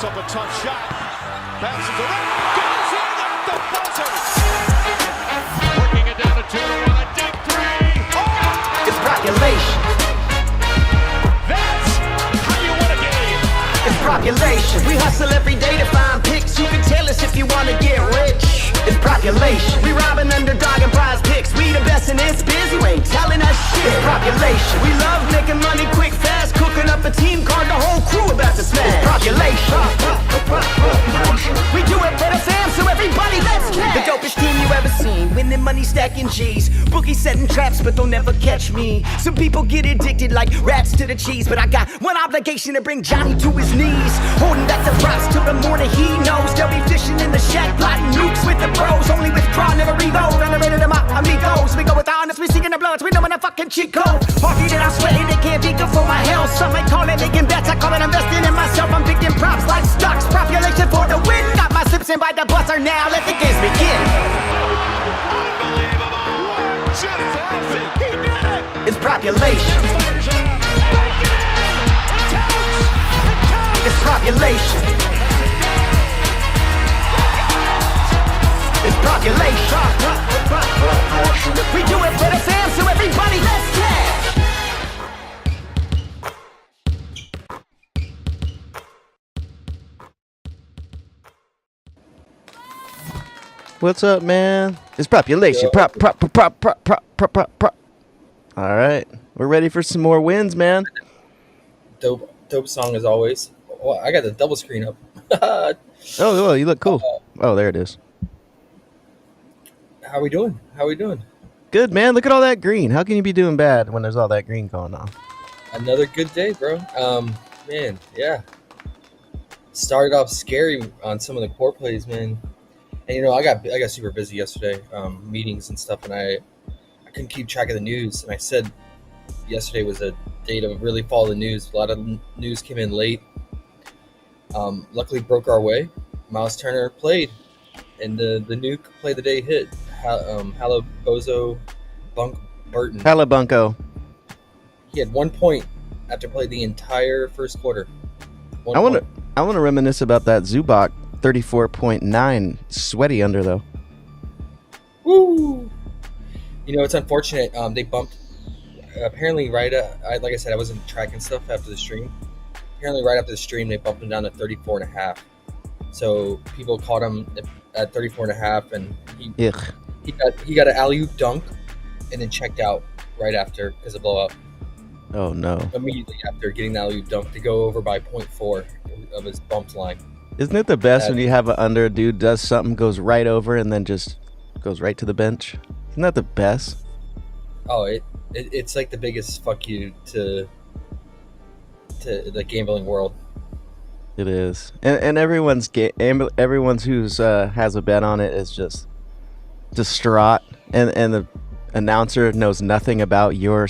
puts up a tough shot. Bounces around. Goes in at the buzzer. Working it down to 2-1. A deep three. Oh! It's population. That's how you win a game. It's population. We hustle every day to find picks. You can tell us if you want to get rich. It's population. We robbing Underdog and PrizePicks. We the best in this biz. You ain't telling us shit. It's population. We love making money quick, fast. Cooking up a team card. The whole crew about to smash. It's population. We do it for the fam, so everybody let's cash. The dopest team you ever seen. Winning money, stacking G's. Bookies setting traps, but they'll never catch me. Some people get addicted like rats to the cheese, but I got one obligation to bring Johnny to his knees. Holding back the props till the morning he knows. They'll be fishing in the shack, plotting nukes with the pros. Only withdraw, never reload. Underrated them out, amigos. We go with the honest, we seeking the bloods. We know when a fucking cheat code. Party that I'm sweating, it can't be good for my health. Some might call it making bets, I call it investing in myself. I'm picking props like stocks, population for the win. Got my sips in by the buzzer now, let the games begin. Unbelievable. Just classic. He did it. It's population. It's population. It's population. We do it for the fam, so everybody let's cash. What's up, man? It's population. Prop. All right, we're ready for some more wins, man. Dope song as always. Oh, I got the double screen up. Oh, well, you look cool. Oh, there it is. How we doing? Good, man. Look at all that green. How can you be doing bad when there's all that green going on? Another good day, bro. Man, yeah. Started off scary on some of the core plays, man. And I got super busy yesterday, meetings and stuff, and I couldn't keep track of the news. And I said yesterday was a day to really follow the news. A lot of news came in late. Luckily broke our way. Miles Turner played, and the nuke play of the day hit. Halabozo Bunk Burton. Halabunko. He had 1 point after playing the entire first quarter. I want to reminisce about that Zubac 34.9 sweaty under though. Woo! It's unfortunate. They bumped. Apparently, like I said, I wasn't tracking stuff after the stream. Apparently, right after the stream, they bumped him down to 34.5. So people caught him at 34.5, and he got an alley-oop dunk, and then checked out right after because of blowout. Oh no! Immediately after getting the alley-oop dunk to go over by 0.4 of his bumped line. Isn't it the best when you have an under dude does something, goes right over, and then just goes right to the bench? Isn't that the best? Oh, it's like the biggest fuck you to the gambling world. It is, and everyone's who's has a bet on it is just distraught, and the announcer knows nothing about your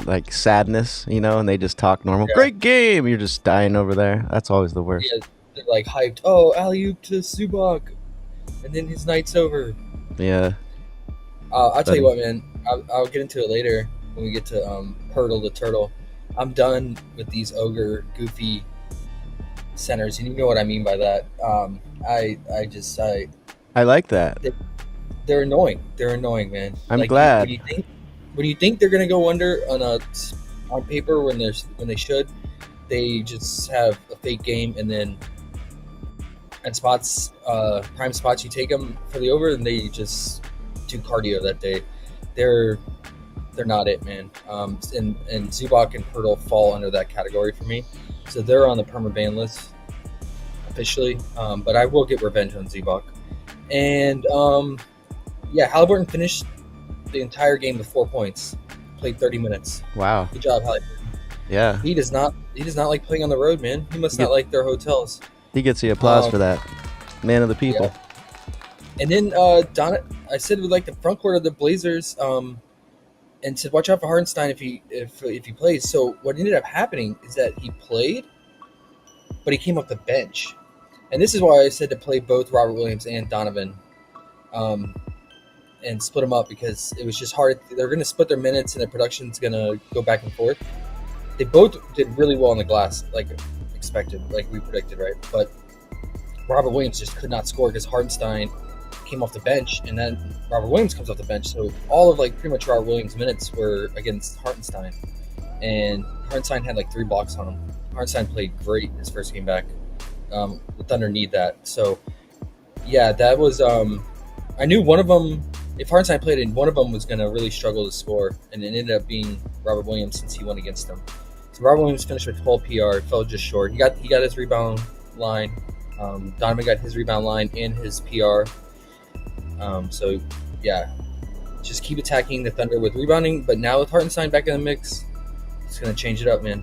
like sadness, and they just talk normal. Yeah. Great game. You're just dying over there. That's always the worst. Yeah, they're like hyped. Oh, alley-oop to Zubac, and then his night's over. Yeah. I'll tell you what, man. I'll get into it later when we get to Hurdle the Turtle. I'm done with these ogre goofy centers, and you know what I mean by that. I like that. They're annoying. They're annoying, man. I'm glad. When you think they're gonna go under on paper when they should, they just have a fake game, and then at spots, prime spots, you take them for the over, and they just do cardio that day. They're not it, man. And Zubac and Pirtle fall under that category for me, so they're on the perma-ban list officially. But I will get revenge on Zubac. And Halliburton finished the entire game with 4 points. Played 30 minutes. Wow. Good job, Halliburton. Yeah. He does not like playing on the road, man. He must not like their hotels. He gets the applause for that. Man of the people. Yeah. And then I said with like the front court of the Blazers, and said watch out for Hartenstein if he plays. So what ended up happening is that he played, but he came off the bench. And this is why I said to play both Robert Williams and Donovan, and split them up, because it was just hard. They're going to split their minutes and their production's going to go back and forth. They both did really well on the glass, like expected, like we predicted, right? But Robert Williams just could not score because Hartenstein came off the bench, and then Robert Williams comes off the bench. So all of like pretty much Robert Williams' minutes were against Hartenstein, and Hartenstein had like 3 blocks on him. Hartenstein played great his first game back. The Thunder need that. So yeah, that was I knew one of them. If Hartenstein played in, one of them was going to really struggle to score, and it ended up being Robert Williams since he went against him. So Robert Williams finished with 12 PR, fell just short. He got his rebound line. Donovan got his rebound line and his PR. So yeah, just keep attacking the Thunder with rebounding. But now with Hartenstein back in the mix, it's going to change it up, man.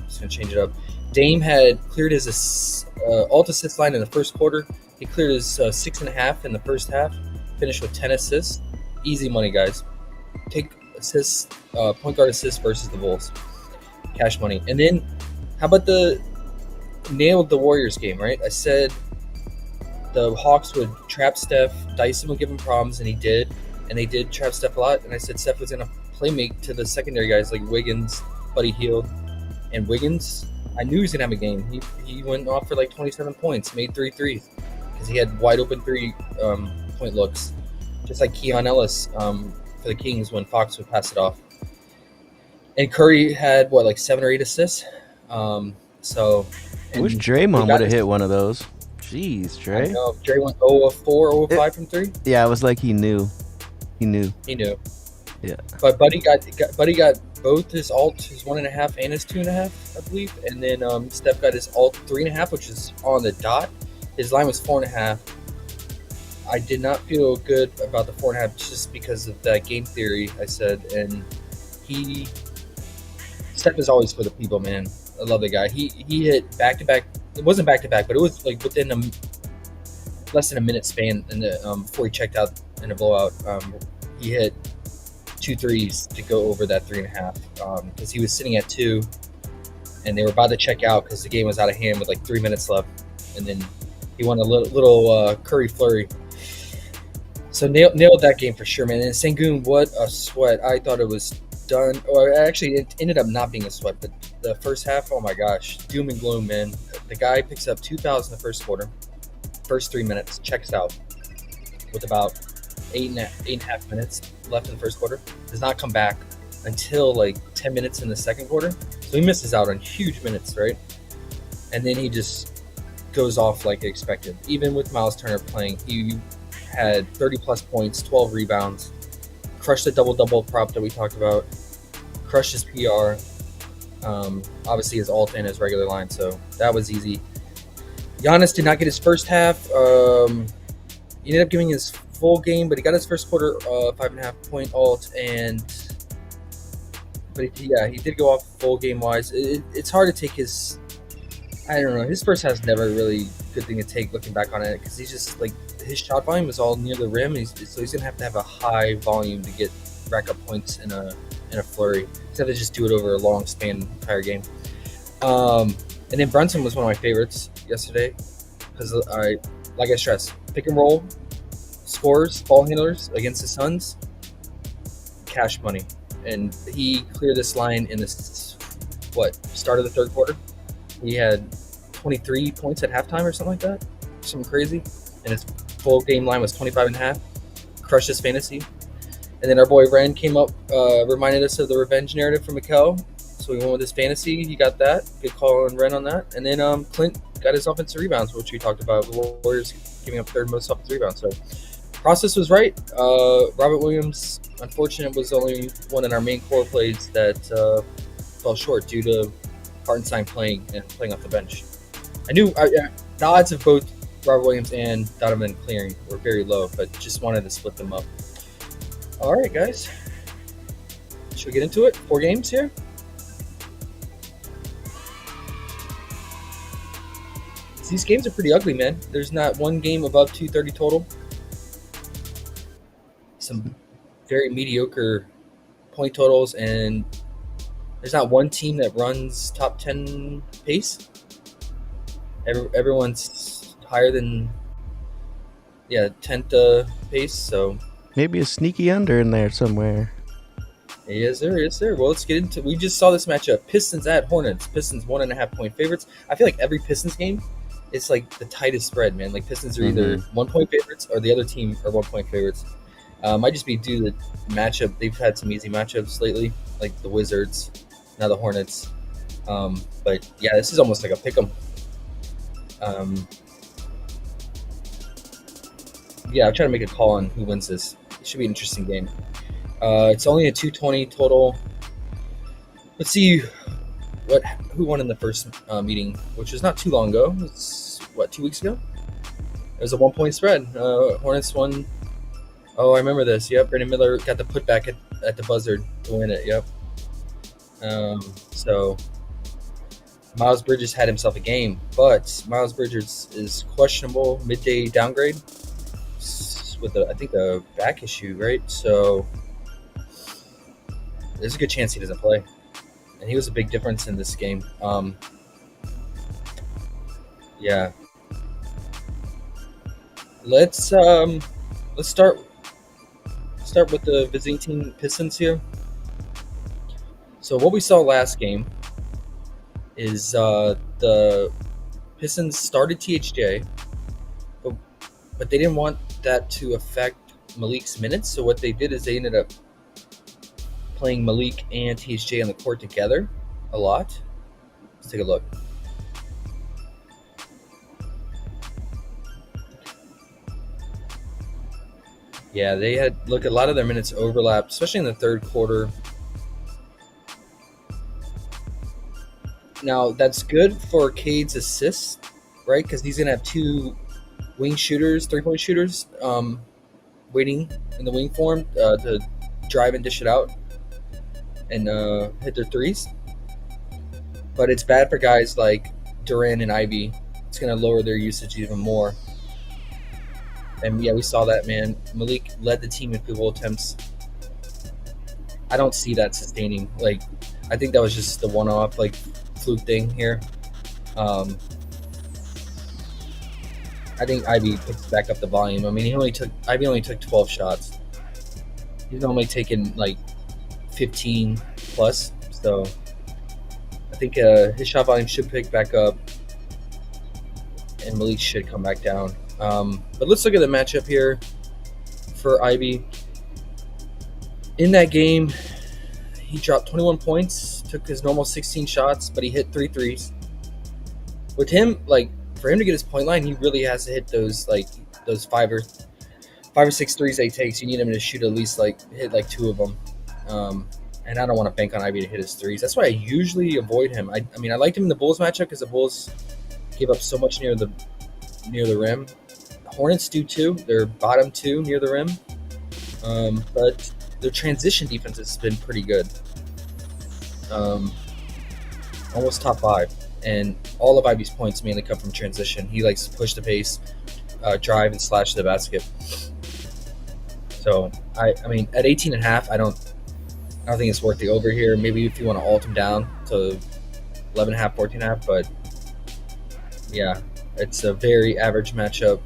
It's going to change it up. Dame had cleared his alt assist line in the first quarter. He cleared his 6.5 in the first half. Finished with 10 assists. Easy money, guys. Take assists, point guard assists versus the Bulls. Cash money. And then, how about nailed the Warriors game, right? I said the Hawks would trap Steph. Dyson would give him problems, and he did. And they did trap Steph a lot. And I said Steph was going to play make to the secondary guys like Wiggins, Buddy Hield. And Wiggins, I knew he was going to have a game. He went off for like 27 points, made 3 threes. Because he had wide open 3-point looks, just like Keon Ellis for the Kings when Fox would pass it off. And Curry had like 7 or 8 assists. I wish Draymond would have hit one of those. Jeez, Dre. I know. Dre went 0 of 4, 0 of 5 from 3. Yeah, it was like he knew. He knew. Yeah. But Buddy got both his alt, his 1.5 and his 2.5, I believe. And then Steph got his alt 3.5, which is on the dot. His line was 4.5. I did not feel good about the 4.5 just because of that game theory I said. And Steph is always for the people, man. I love the guy. He hit back to back. It wasn't back to back, but it was like within less than a minute span. And before he checked out in a blowout, he hit 2 threes to go over that 3.5 because he was sitting at 2, and they were about to check out because the game was out of hand with like 3 minutes left, and then he won a little Curry flurry. So nailed that game for sure, man. And Sengun, what a sweat! I thought it was done, or actually it ended up not being a sweat. But the first half, oh my gosh, doom and gloom, man. The guy picks up 2 fouls in the first quarter, first 3 minutes, checks out with about 8.5 minutes left in the first quarter. Does not come back until like 10 minutes in the second quarter. So he misses out on huge minutes, right? And then he just goes off like expected. Even with Miles Turner playing, he had 30-plus points, 12 rebounds, crushed the double-double prop that we talked about, crushed his PR, obviously his alt and his regular line, so that was easy. Giannis did not get his first half. He ended up giving his full game, but he got his first quarter 5.5 point alt, but he did go off full game wise. It's hard to take his, I don't know, his first half's never really a good thing to take looking back on it, because he's just like, his shot volume is all near the rim, so he's gonna have a high volume to rack up points in a flurry. He's have to just do it over a long span entire game. And then Brunson was one of my favorites yesterday, because like I stressed, pick and roll scores, ball handlers against the Suns, cash money. And he cleared this line in the start of the third quarter. He had 23 points at halftime or something like that, something crazy. And his full game line was 25.5. Crushed his fantasy. And then our boy Ren came up, reminded us of the revenge narrative from Mikel. So we went with his fantasy. He got that. Good call on Ren on that. And then Clint got his offensive rebounds, which we talked about. The Warriors giving up third most offensive rebounds. So process was right. Robert Williams, unfortunate, was the only one in our main core plays that fell short due to Hartenstein playing off the bench. I knew the odds of both Robert Williams and Donovan clearing were very low, but just wanted to split them up. All right, guys. Should we get into it? 4 games here. These games are pretty ugly, man. There's not one game above 230 total. Some very mediocre point totals, and there's not one team that runs top 10 pace. Everyone's higher than 10th pace, so maybe a sneaky under in there somewhere. Yes, sir. Well, let's get into. We just saw this matchup: Pistons at Hornets. Pistons 1.5 point favorites. I feel like every Pistons game it's like the tightest spread, man. Like Pistons are either 1 point favorites or the other team are 1 point favorites. Might just be due to the matchup. They've had some easy matchups lately, like the Wizards, now the Hornets. But yeah, this is almost like a pick'em. Yeah, I'm trying to make a call on who wins this. It should be an interesting game. It's only a 220 total. Let's see who won in the first meeting, which was not too long ago. It's 2 weeks ago? It was a 1 point spread. Hornets won. Oh, I remember this. Yep, Brandon Miller got the putback at the buzzer to win it. Yep. So Miles Bridges had himself a game, but Miles Bridges is questionable, midday downgrade with I think a back issue, right? So there's a good chance he doesn't play, and he was a big difference in this game. Yeah. Let's start with the visiting team Pistons here. So what we saw last game is the Pistons started THJ, but they didn't want that to affect Malik's minutes. So what they did is they ended up playing Malik and THJ on the court together a lot. Let's take a look. Yeah, they had a lot of their minutes overlapped, especially in the third quarter. Now that's good for Cade's assists, right? Because he's gonna have two wing shooters, 3-point shooters, waiting in the wing form to drive and dish it out and hit their threes. But it's bad for guys like Duran and Ivy. It's gonna lower their usage even more. And yeah, we saw that, man. Malik led the team in field goal attempts. I don't see that sustaining. Like, I think that was just the one-off, like, fluke thing here. I think Ivy picks back up the volume. I mean, Ivy only took 12 shots. He's normally taking like 15 plus. So I think his shot volume should pick back up, and Malik should come back down. But let's look at the matchup here for Ivy. In that game, he dropped 21 points, took his normal 16 shots, but he hit 3 threes. With him, like, for him to get his point line, he really has to hit those 5 or 6 threes that he takes. You need him to shoot at least hit 2 of them. And I don't want to bank on Ivy to hit his threes. That's why I usually avoid him. I mean, I liked him in the Bulls matchup because the Bulls give up so much near the rim. Hornets do too. They're bottom 2 near the rim. But their transition defense has been pretty good. Almost top 5. And all of Ivy's points mainly come from transition. He likes to push the pace, drive, and slash the basket. So, I mean, at 18.5, I don't think it's worth the over here. Maybe if you want to alt him down to 11.5, 14.5. But, yeah, it's a very average matchup.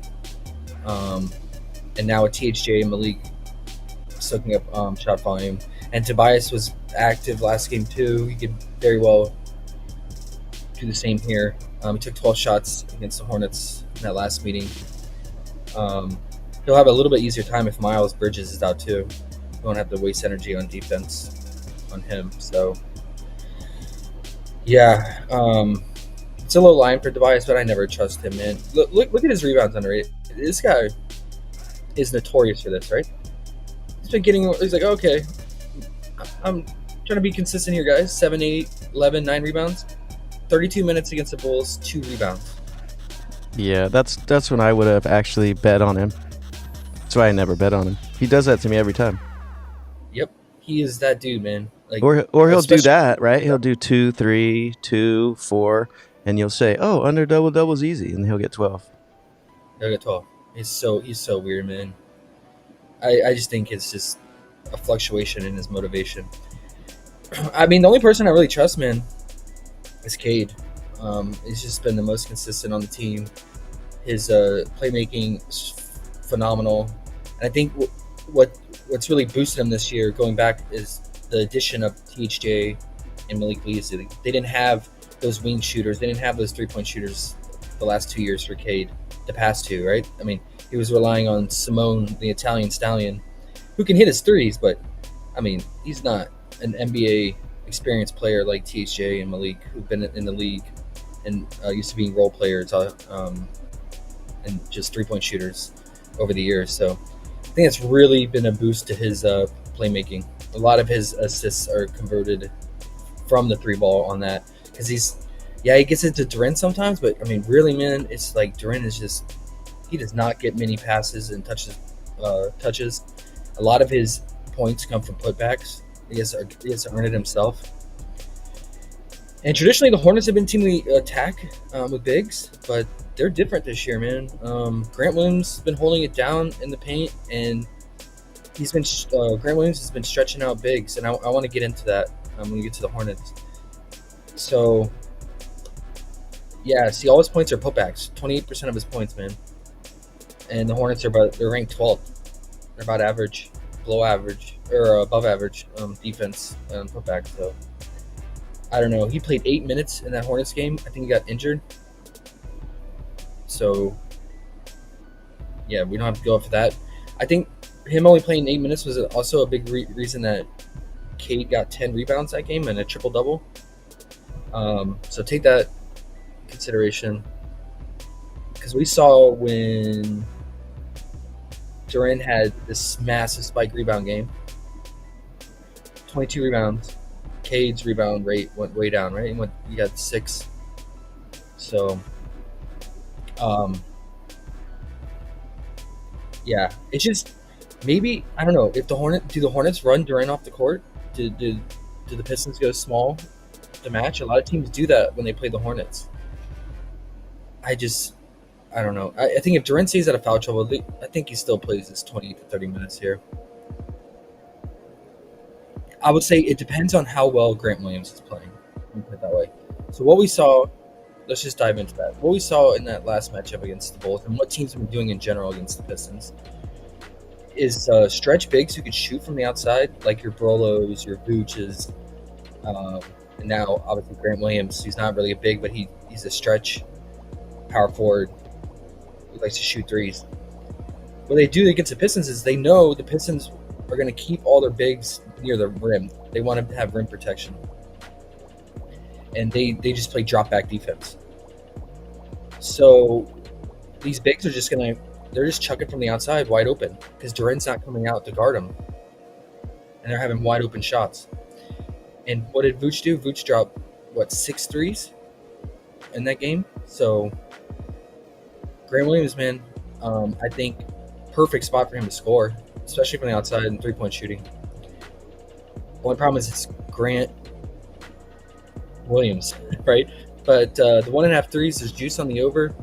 And now with THJ and Malik soaking up shot volume. And Tobias was active last game too. He could very well do the same here. He took 12 shots against the Hornets in that last meeting. He'll have a little bit easier time if Miles Bridges is out too. You won't have to waste energy on defense on him. So, yeah, it's a low line for Tobias, but I never trust him, man. Look at his rebounds underrated. This guy is notorious for this, right? He's like, okay, I'm trying to be consistent here, guys. 7, 8, 11, 9 rebounds. 32 minutes against the Bulls, 2 rebounds. Yeah, that's when I would have actually bet on him. That's why I never bet on him. He does that to me every time. Yep, he is that dude, man. Like, or he'll do that, right? He'll do 2, 3, 2, 4, and you'll say, "Oh, under double's easy," and he'll get 12. He'll get 12. He's so weird, man. I just think it's just a fluctuation in his motivation. I mean, the only person I really trust, man, is Cade. He's just been the most consistent on the team. His playmaking is phenomenal. And I think what's really boosted him this year, going back, is the addition of THJ and Malik Beasley. They didn't have those wing shooters. They didn't have those 3-point shooters the last 2 years for Cade, the past two, right? I mean, he was relying on Simone, the Italian stallion, who can hit his threes, but I mean, he's not an NBA experienced player like THJ and Malik, who've been in the league and used to being role players and just 3-point shooters over the years. So I think it's really been a boost to his playmaking. A lot of his assists are converted from the 3-ball on that, because he gets it to Duren sometimes, but I mean, really, man, it's like Duren is just, he does not get many passes and touches. A lot of his points come from putbacks. He has to earn it himself. And traditionally, the Hornets have been a team we attack with bigs, but they're different this year, man. Grant Williams has been holding it down in the paint, and Grant Williams has been stretching out bigs, and I want to get into that when we get to the Hornets. So, yeah, see, all his points are putbacks. 28% of his points, man. And the Hornets they're ranked 12th. They're about average, below average, or above average defense putback. So, I don't know. He played 8 minutes in that Hornets game. I think he got injured. So, yeah, we don't have to go off that. I think him only playing 8 minutes was also a big reason that Cade got 10 rebounds that game and a triple-double. So take that in consideration. Because we saw when Duren had this massive spike rebound game, 22 rebounds. Cade's rebound rate went way down, right? He got 6. So, yeah, it's just maybe, I don't know, if the Hornets run Duren off the court? Do the Pistons go small to match? A lot of teams do that when they play the Hornets. I don't know. I think if Duren stays out of foul trouble, I think he still plays his 20 to 30 minutes here. I would say it depends on how well Grant Williams is playing. Let me put it that way. So what we saw, let's just dive into that. What we saw in that last matchup against the Bulls, and what teams have been doing in general against the Pistons, is stretch bigs who can shoot from the outside, like your Brolos, your Vooches, and now obviously Grant Williams. He's not really a big, but he's a stretch power forward. He likes to shoot threes. What they do against the Pistons is they know the Pistons are going to keep all their bigs near the rim. They want to have rim protection, and they just play drop back defense. So these bigs are they're just chucking from the outside wide open because Duren's not coming out to guard them, and they're having wide open shots. And what did Vooch do? Vooch dropped 6 threes in that game. So Grant Williams, man, I think perfect spot for him to score, especially from the outside and 3-point shooting. The only problem is it's Grant Williams, right? But the 1.5 threes, there's juice on the over.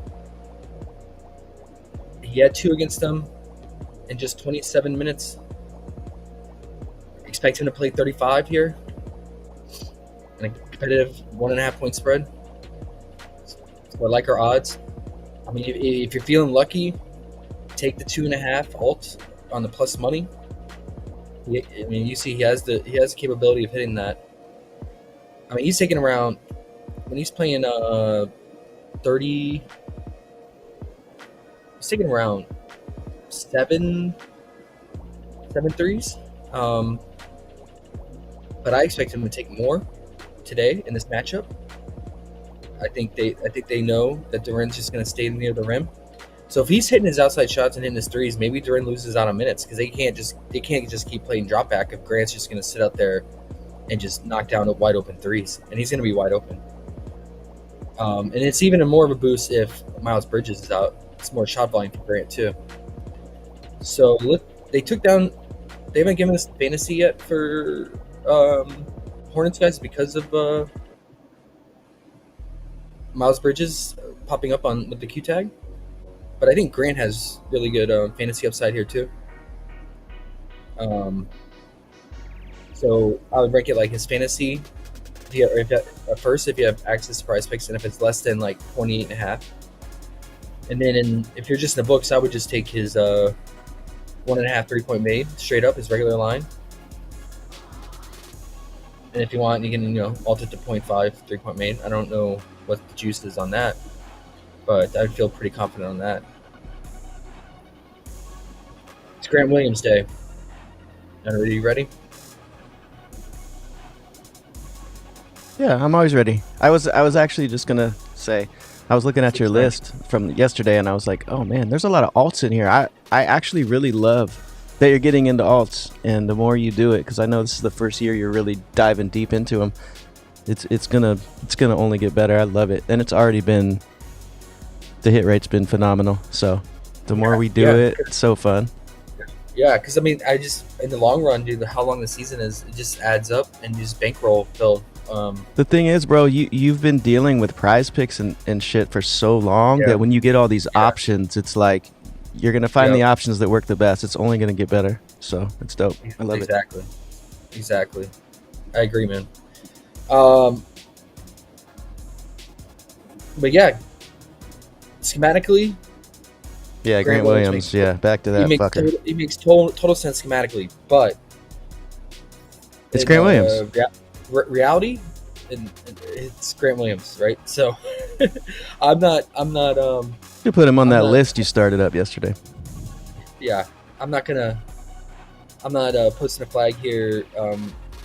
He had 2 against them in just 27 minutes. Expect him to play 35 here in a competitive 1.5 point spread. So I like our odds. I mean, if you're feeling lucky, take the 2.5 alt on the plus money. I mean, you see he has the capability of hitting that. I mean, he's taking around, when he's playing 30, he's taking around 7 threes. But I expect him to take more today in this matchup. I think they know that Duren's just going to stay near the rim. So if he's hitting his outside shots and hitting his threes, maybe Duren loses out on minutes because they can't just keep playing drop back if Grant's just going to sit out there and just knock down wide open threes, and he's going to be wide open. And it's even more of a boost if Miles Bridges is out. It's more shot volume for Grant too. So they haven't given us fantasy yet for Hornets guys because of Miles Bridges popping up with the Q tag. But I think Grant has really good fantasy upside here too. So I would rank it like his fantasy. First, if you have access to PrizePicks, and if it's less than like 28.5. And then if you're just in the books, I would just take his 1.5 3-point made straight up, his regular line. And if you want, you can alter it to 0.5 3-point made. I don't know what the juice is on that. but I feel pretty confident on that. It's Grant Williams Day. Are you ready? Yeah, I'm always ready. I was actually just gonna say, I was looking at your list from yesterday, and I was like, oh man, there's a lot of alts in here. I actually really love that you're getting into alts, and the more you do it, because I know this is the first year you're really diving deep into them. It's gonna only get better. I love it, and it's already been, the hit rate's been phenomenal. So the more we do it, it's so fun. Yeah, because I mean, I just in the long run, dude, how long the season is, it just adds up, and you just bankroll Phil. The thing is, bro, you've been dealing with PrizePicks and shit for so long that when you get all these options, it's like you're gonna find the options that work the best. It's only gonna get better. So it's dope. I love it. Exactly. I agree, man. But yeah, schematically. Yeah, Grant Williams. Yeah, back to that fucker. He makes total sense schematically, but it's Grant Williams. Reality, and it's Grant Williams, right? So I'm not. You put him on that list you started up yesterday. Yeah, I'm not posting a flag here,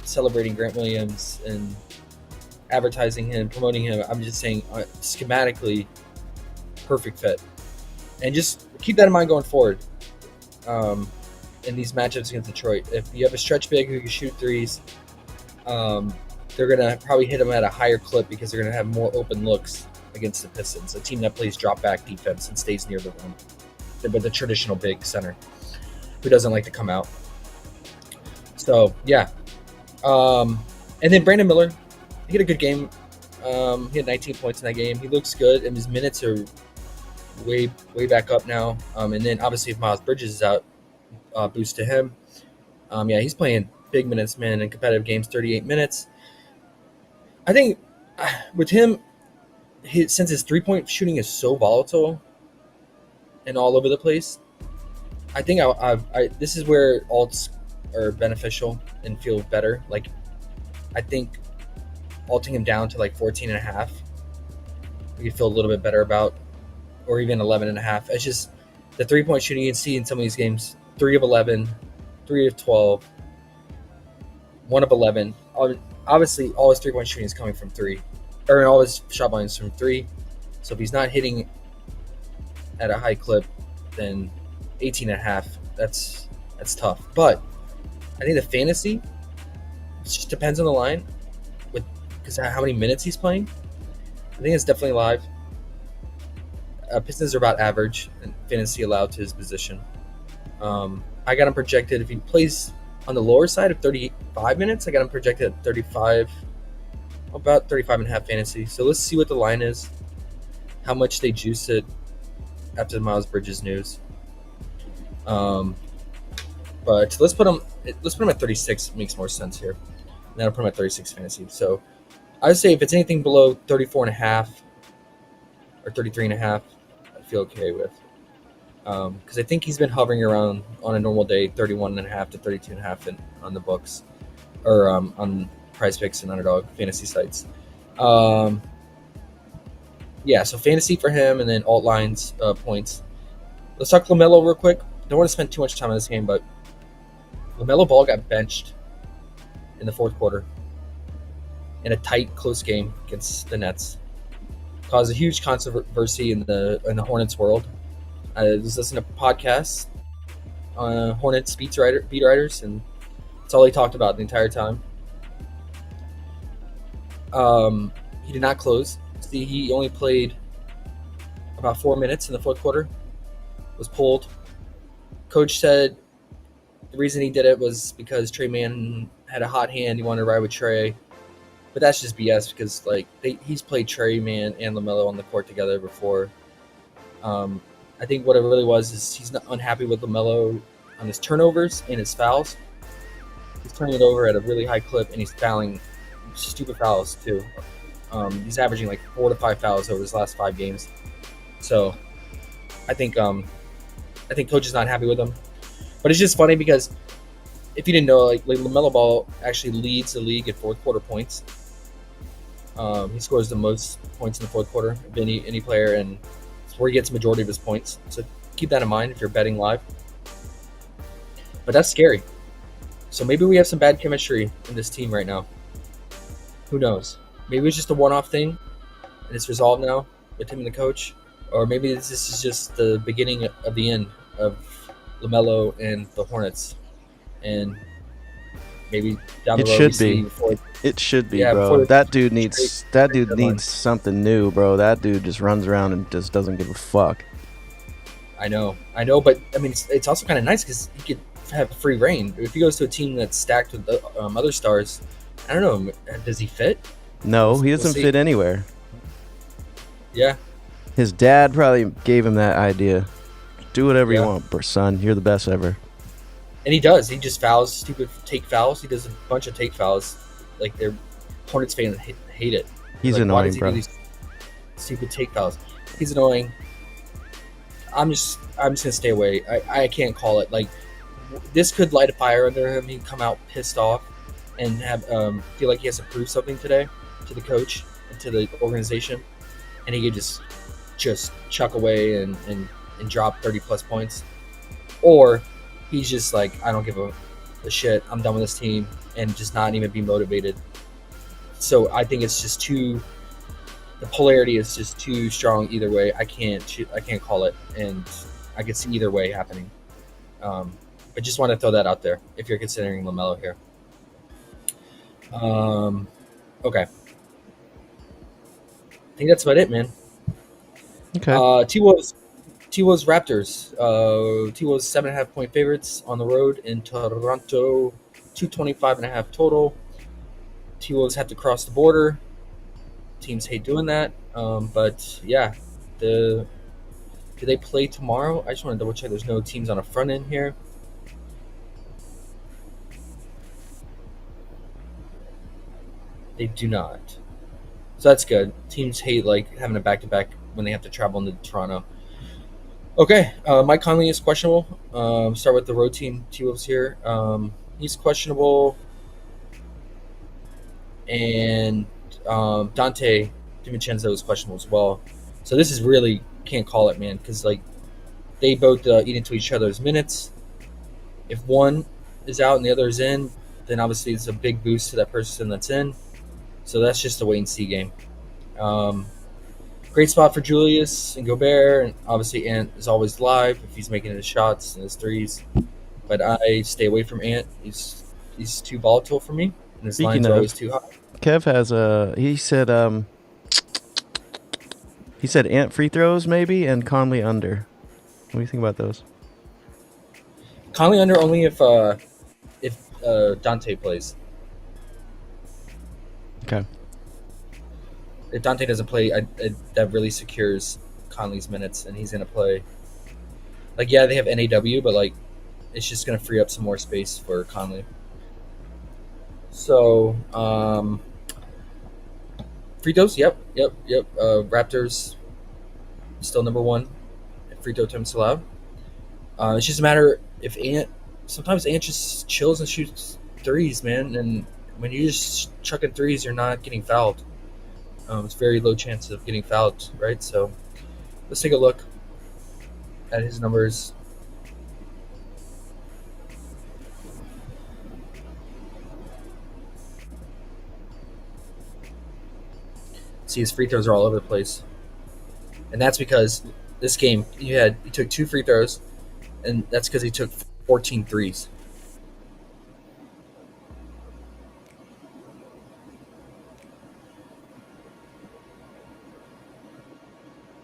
celebrating Grant Williams and advertising him, promoting him. I'm just saying, schematically, perfect fit, and just keep that in mind going forward. In these matchups against Detroit, if you have a stretch big who can shoot threes, they're gonna probably hit him at a higher clip because they're gonna have more open looks against the Pistons, a team that plays drop back defense and stays near the rim, but the traditional big center who doesn't like to come out. So yeah, and then Brandon Miller, he had a good game. He had 19 points in that game. He looks good, and his minutes are way back up now. And then obviously if Miles Bridges is out, boost to him. Yeah, he's playing big minutes, man, in competitive games, 38 minutes. I think with him, since his three-point shooting is so volatile and all over the place, I think this is where alts are beneficial and feel better. Like, I think alting him down to like 14.5, we could feel a little bit better about, or even 11.5. It's just the three-point shooting you can see in some of these games, 3 of 11, 3 of 12, 1 of 11. Obviously, all his three-point shooting is coming from 3, or all his shot volumes from 3. So if he's not hitting at a high clip, then 18.5. That's tough. But I think the fantasy, it just depends on the line, because how many minutes he's playing. I think it's definitely live. Pistons are about average and fantasy allowed to his position. I got him projected, if he plays on the lower side of 35 minutes, I got him projected at 35, about 35.5 fantasy. So let's see what the line is, how much they juice it after the Miles Bridges news. But let's put him at 36. Makes more sense here. And that'll put him at 36 fantasy. So I would say if it's anything below 34.5 or 33.5, I feel okay with. Because I think he's been hovering around on a normal day 31.5 to 32.5 on the books, or on PrizePicks and Underdog fantasy sites. Yeah, so fantasy for him, and then alt lines, points. Let's talk LaMelo real quick. Don't want to spend too much time on this game, but LaMelo Ball got benched in the fourth quarter in a tight, close game against the Nets. Caused a huge controversy in the Hornets world. I was listening to podcasts on Hornets beat writers, and that's all he talked about the entire time. He did not close. See, he only played about 4 minutes in the fourth quarter. Was pulled. Coach said the reason he did it was because Trey Mann had a hot hand. He wanted to ride with Trey. But that's just BS because he's played Trey Mann and LaMelo on the court together before. I think what it really was is he's not unhappy with LaMelo on his turnovers and his fouls. He's turning it over at a really high clip, and he's fouling stupid fouls too. He's averaging like 4 to 5 fouls over his last 5 games. So I think coach is not happy with him. But it's just funny because if you didn't know, like LaMelo Ball actually leads the league at fourth quarter points. He scores the most points in the fourth quarter of any player, and where he gets majority of his points. So keep that in mind if you're betting live. But that's scary. So maybe we have some bad chemistry in this team right now. Who knows? Maybe it's just a one-off thing, and it's resolved now with him and the coach. Or maybe this is just the beginning of the end of LaMelo and the Hornets. And maybe down the It road should we see be. before. It should be, Yeah, bro. before- That dude needs deadline. something new, bro. That dude just runs around and just doesn't give a fuck. I know, but I mean, it's also kind of nice because he could have free reign. If he goes to a team that's stacked with other stars, I don't know. Does he fit? No, he We'll doesn't see. fit anywhere. Yeah, His dad probably gave him that idea. Do whatever you Yeah. want, son. You're the best ever. and he does. He just fouls, stupid take fouls. He does a bunch of take fouls. Like their Hornets fans hate it. He's Like, why annoying, does he bro. do these stupid take fouls? He's annoying. I'm just gonna stay away. I can't call it. Like this could light a fire under him. He'd come out pissed off and have feel like he has to prove something today to the coach and to the organization, and he could just chuck away and drop 30 plus points, or he's just like, I don't give a shit. I'm done with this team, and just not even be motivated. So I think it's just too. The polarity is just too strong either way. I can't call it, and I could see either way happening. I just want to throw that out there if you're considering LaMelo here. Okay. I think that's about it, man. Okay. T-Wolves Raptors. T-Wolves 7.5 point favorites on the road in Toronto. 225.5 total. T-Wolves have to cross the border. Teams hate doing that. But yeah, do they play tomorrow? I just want to double check. There's no teams on a front end here. They do not. So that's good. Teams hate like having a back-to-back when they have to travel into Toronto. Okay, Mike Conley is questionable. Start with the road team, T-Wolves here. He's questionable. And Dante DiVincenzo is questionable as well. So this is really can't call it, man, because like they both eat into each other's minutes. If one is out and the other is in, then obviously it's a big boost to that person that's in. So that's just a wait and see game. Great spot for Julius and Gobert, and obviously Ant is always live if he's making his shots and his threes. But I stay away from Ant. He's too volatile for me, and his Speaking lines are of- always too high. Kev has he said Ant free throws maybe and Conley under. What do you think about those? Conley under only if Dante plays. Okay. If Dante doesn't play, that really secures Conley's minutes, and he's gonna play. Like, yeah, they have NAW, but like, it's just gonna free up some more space for Conley. So, free throws, yep. Raptors still number one. Free throw attempts allowed. It's just a matter if Ant. Sometimes Ant just chills and shoots threes, man. And when you're just chucking threes, you're not getting fouled. It's very low chance of getting fouled, right? So let's take a look at his numbers. See, his free throws are all over the place, and that's because this game he took 2 free throws, and that's because he took 14 threes.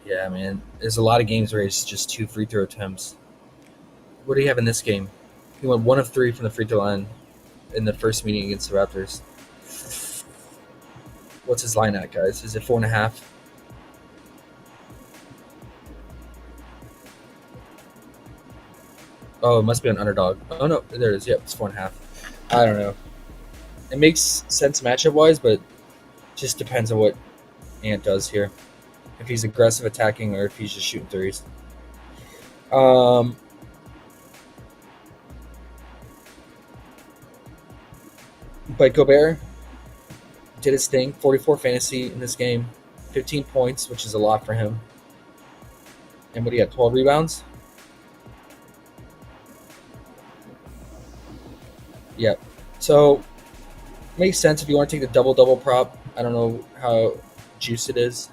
Yeah, man. There's a lot of games where it's just 2 free throw attempts. What do you have in this game? He went 1 of 3 from the free throw line in the first meeting against the Raptors. What's his line at, guys? Is it 4.5? Oh, it must be on Underdog. Oh, no. There it is. Yep, it's 4.5. I don't know. It makes sense matchup-wise, but just depends on what Ant does here. If he's aggressive attacking or if he's just shooting threes. But Gobert did his thing. 44 fantasy in this game. 15 points, which is a lot for him. And what do you have? 12 rebounds. Yep. So makes sense if you want to take the double prop. I don't know how juiced it is.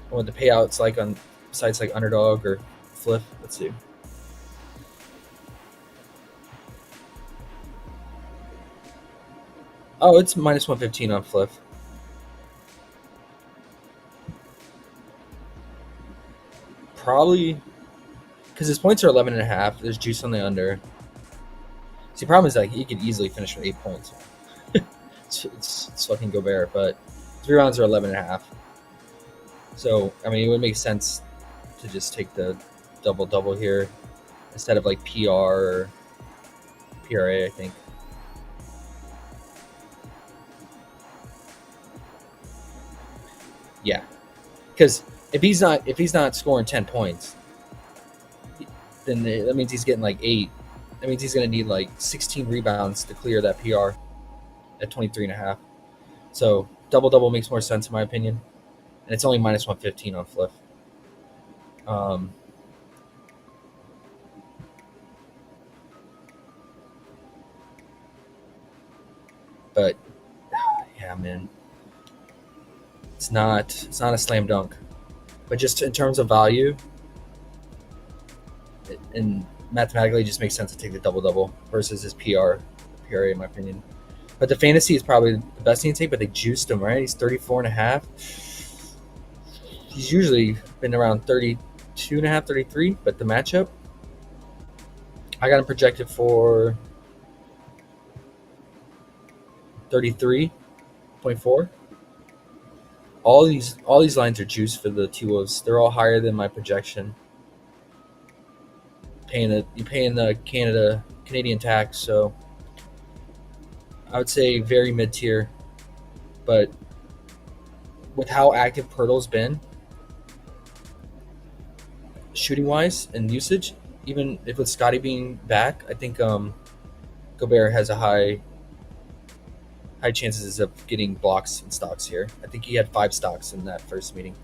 What the payouts like on sites like Underdog or Fliff. Let's see. Oh, it's minus 115 on Fliff. Probably because his points are 11.5. There's juice on the under. See, the problem is that he could easily finish with 8 points. it's fucking Gobert, but his rebounds are 11.5. So, I mean, it would make sense to just take the double here instead of like PR or PRA, I think. Yeah, because if he's not scoring 10 points, then that means he's getting like 8. That means he's going to need like 16 rebounds to clear that PR at 23.5. So double makes more sense in my opinion, and it's only minus 115 on Fliff. But yeah, man, it's not a slam dunk. But just in terms of value, and mathematically, it just makes sense to take the double versus his PRA, in my opinion. But the fantasy is probably the best thing to take, but they juiced him, right? He's 34.5. He's usually been around 32.5, 33, but the matchup, I got him projected for 33.4. All these lines are juiced for the T-Wolves. They're all higher than my projection. You're paying the Canadian tax, so I would say very mid-tier. But with how active Pirtle's been, shooting-wise and usage, even if with Scotty being back, I think Gobert has a high chances of getting blocks and stocks here. I think he had 5 stocks in that first meeting.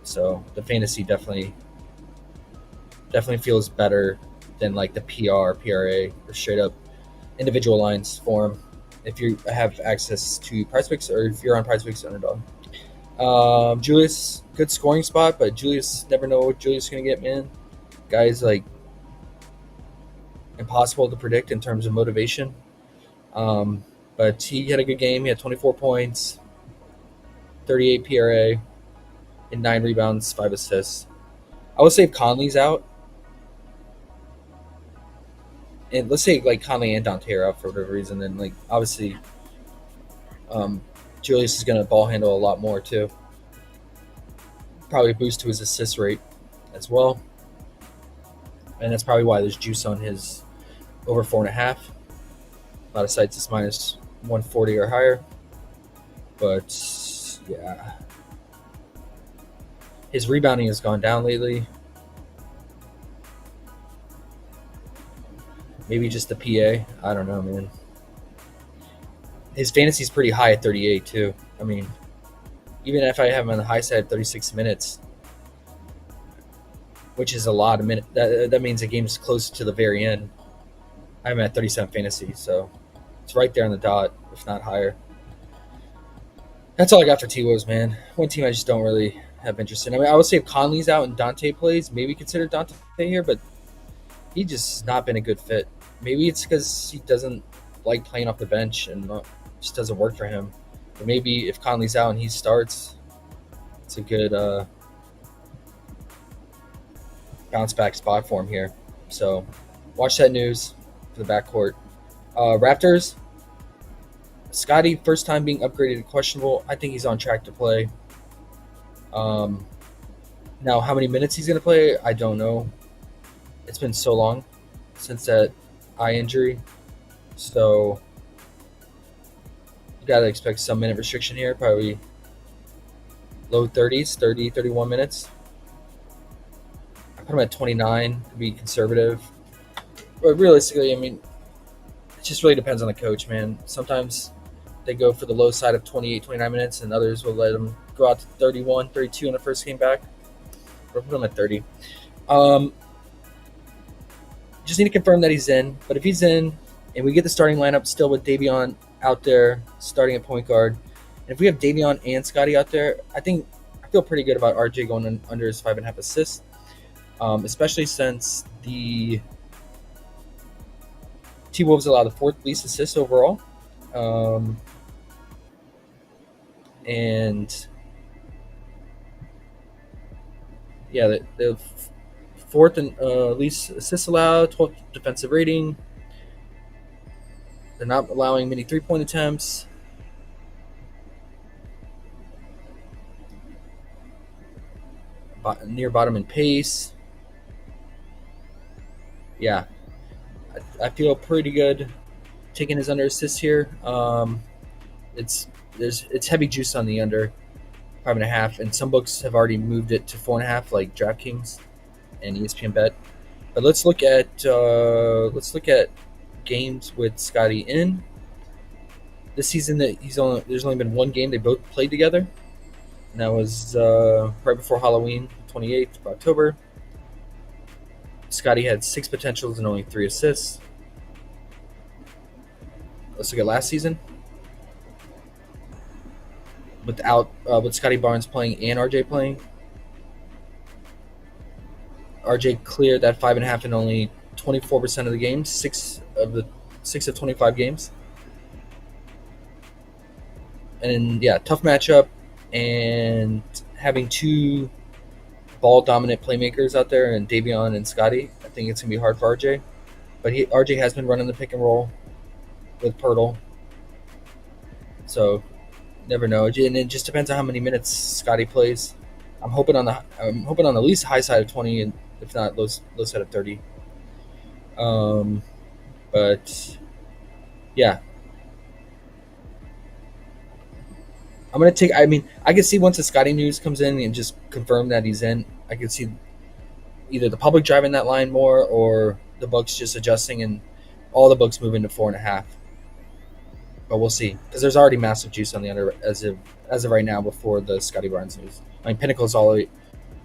So the fantasy definitely feels better than like the PRA, or straight up individual lines for him if you have access to PrizePicks or if you're on PrizePicks Underdog. Julius, good scoring spot, but Julius, never know what Julius is going to get, man. Guy's like impossible to predict in terms of motivation. But he had a good game. He had 24 points, 38 PRA, and 9 rebounds, 5 assists. I would say if Conley's out, and let's say like Conley and Dante are out for whatever reason, then like obviously Julius is going to ball handle a lot more too. Probably boost to his assist rate as well. And that's probably why there's juice on his over 4.5. A lot of sites is minus 140 or higher. But yeah, his rebounding has gone down lately. Maybe just the PA. I don't know, man. His fantasy is pretty high at 38 too. I mean, even if I have him on the high side at 36 minutes, which is a lot of minutes, that means the game's close to the very end. I'm at 37 fantasy, so it's right there on the dot, if not higher. That's all I got for T-Wolves, man. One team I just don't really have interest in. I mean, I would say if Conley's out and Dante plays, maybe consider Dante here, but he just has not been a good fit. Maybe it's because he doesn't like playing off the bench and just doesn't work for him. But maybe if Conley's out and he starts, it's a good bounce back spot for him here. So watch that news for the backcourt. Raptors, Scotty, first time being upgraded to questionable. I think he's on track to play. Now, how many minutes he's going to play, I don't know. It's been so long since that eye injury. So you got to expect some minute restriction here, probably low 30s, 30, 31 minutes. I put him at 29 to be conservative. But realistically, I mean, it just really depends on the coach, man. Sometimes they go for the low side of 28, 29 minutes, and others will let him go out to 31, 32 in the first game back. Or put him at 30. Just need to confirm that he's in. But if he's in, and we get the starting lineup still with Davion out there starting at point guard, and if we have Davion and Scotty out there, I feel pretty good about RJ going under his 5.5 assists, especially since the T-Wolves allow the 4th least assists overall. And yeah, the 4th and least assists allowed, 12th defensive rating. They're not allowing many 3-point attempts. Near bottom in pace. Yeah, I feel pretty good taking his under assists here. It's heavy juice on the under 5.5, and some books have already moved it to 4.5, like DraftKings and ESPN Bet. But let's look at games with Scotty in this season. There's only been one game they both played together, and that was right before Halloween, 28th of October. Scotty had 6 potentials and only 3 assists. Let's look at last season. With Scotty Barnes playing and RJ playing. RJ cleared that 5.5 in only 24% of the games, 6 of 25 games. And yeah, tough matchup, and having 2 ball dominant playmakers out there, and Davion and Scotty, I think it's gonna be hard for RJ. But RJ has been running the pick and roll with Pirtle, so never know. And it just depends on how many minutes Scotty plays. I'm hoping on the least high side of 20, and if not low side of 30. But yeah, I'm gonna take. I mean, I can see once the Scotty news comes in and just confirm that he's in, I could see either the public driving that line more, or the books just adjusting and all the books moving to 4.5. But we'll see, because there's already massive juice on the under as of right now before the Scotty Barnes news. I mean, Pinnacle's the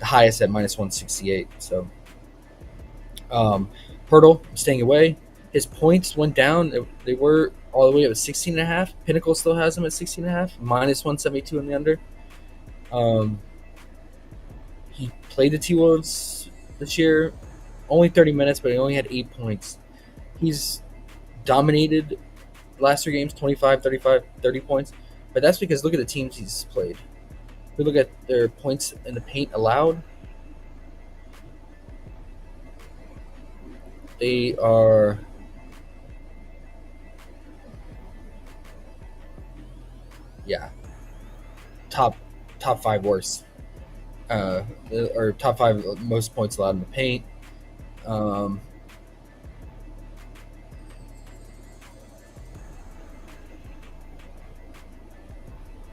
highest at -168. So, Pirtle staying away. His points went down. They were all the way up at 16.5. Pinnacle still has him at 16.5, -172 in the under. He played the T-Wolves this year, only 30 minutes, but he only had 8 points. He's dominated the last 3 games, 25, 35, 30 points. But that's because look at the teams he's played. If we look at their points in the paint allowed, they are top 5 worst, or top 5 most points allowed in the paint.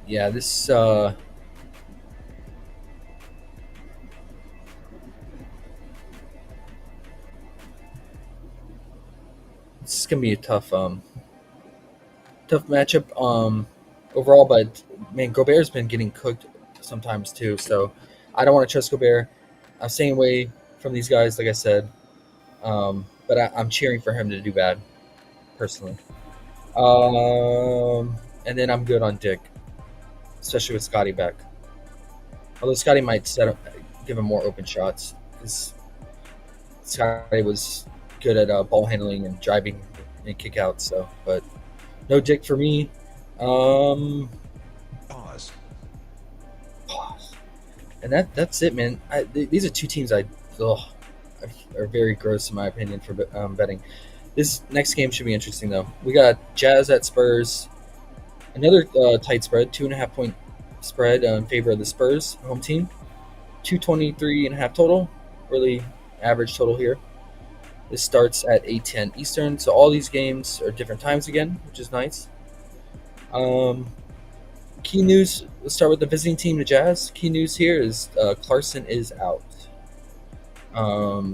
Yeah, this is gonna be a tough matchup overall. But man, Gobert's been getting cooked sometimes too, so I don't want to trust Gobert. I'm staying away from these guys, like I said, but I'm cheering for him to do bad personally. And then I'm good on Dick, especially with Scotty back. Although Scotty might give him more open shots, because Scotty was good at ball handling and driving and kickouts. So, but no Dick for me. Pause. And that's it, man. These are 2 teams are very gross in my opinion for betting. This next game should be interesting though. We got Jazz at Spurs. Another tight spread, 2.5 point spread in favor of the Spurs home team. 223.5 total, really average total here. This starts at 8:10 Eastern, so all these games are different times again, which is nice. Key news, let's start with the visiting team, the Jazz. Key news here is Clarkson is out.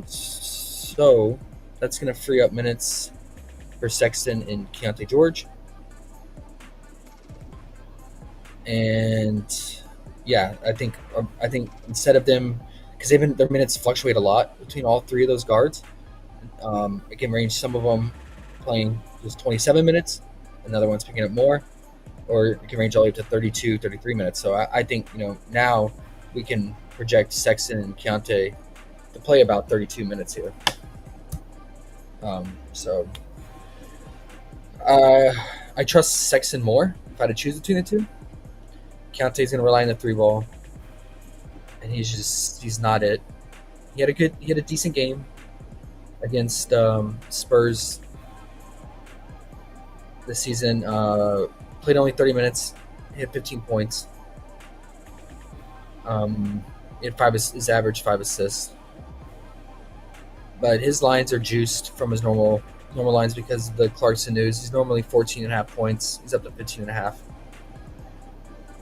So that's going to free up minutes for Sexton and Keontae George. And yeah, I think instead of them, because their minutes fluctuate a lot between all three of those guards. It can range, some of them playing just 27 minutes, another one's picking up more, or it can range all the way up to 32, 33 minutes. So I think, now we can project Sexton and Keontae to play about 32 minutes here. So I trust Sexton more if I had to choose between the two. Keontae's going to rely on the 3 ball, and he's not it. He had a decent game against Spurs this season. Played only 30 minutes, hit 15 points. He had his average 5 assists. But his lines are juiced from his normal lines because of the Clarkson news. He's normally 14.5 points. He's up to 15.5.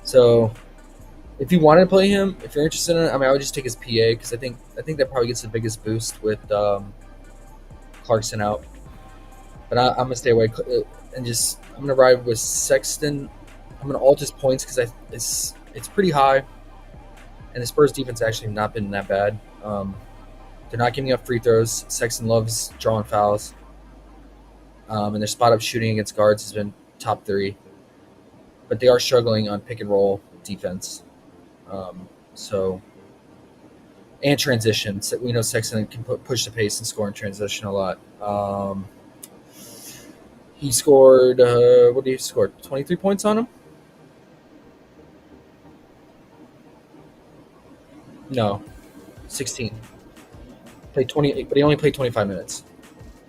So if you wanted to play him, if you're interested in it, I would just take his PA, because I think that probably gets the biggest boost with Clarkson out. But I'm gonna stay away and I'm gonna ride with Sexton. I'm gonna alt his points because it's pretty high, and the Spurs defense actually have not been that bad. They're not giving up free throws. Sexton loves drawing fouls, and their spot up shooting against guards has been top 3. But they are struggling on pick and roll defense. And transitions. We know Sexton can push the pace and score in transition a lot. He scored, what did he score? 23 points on him? No, 16. Played 20, but he only played 25 minutes.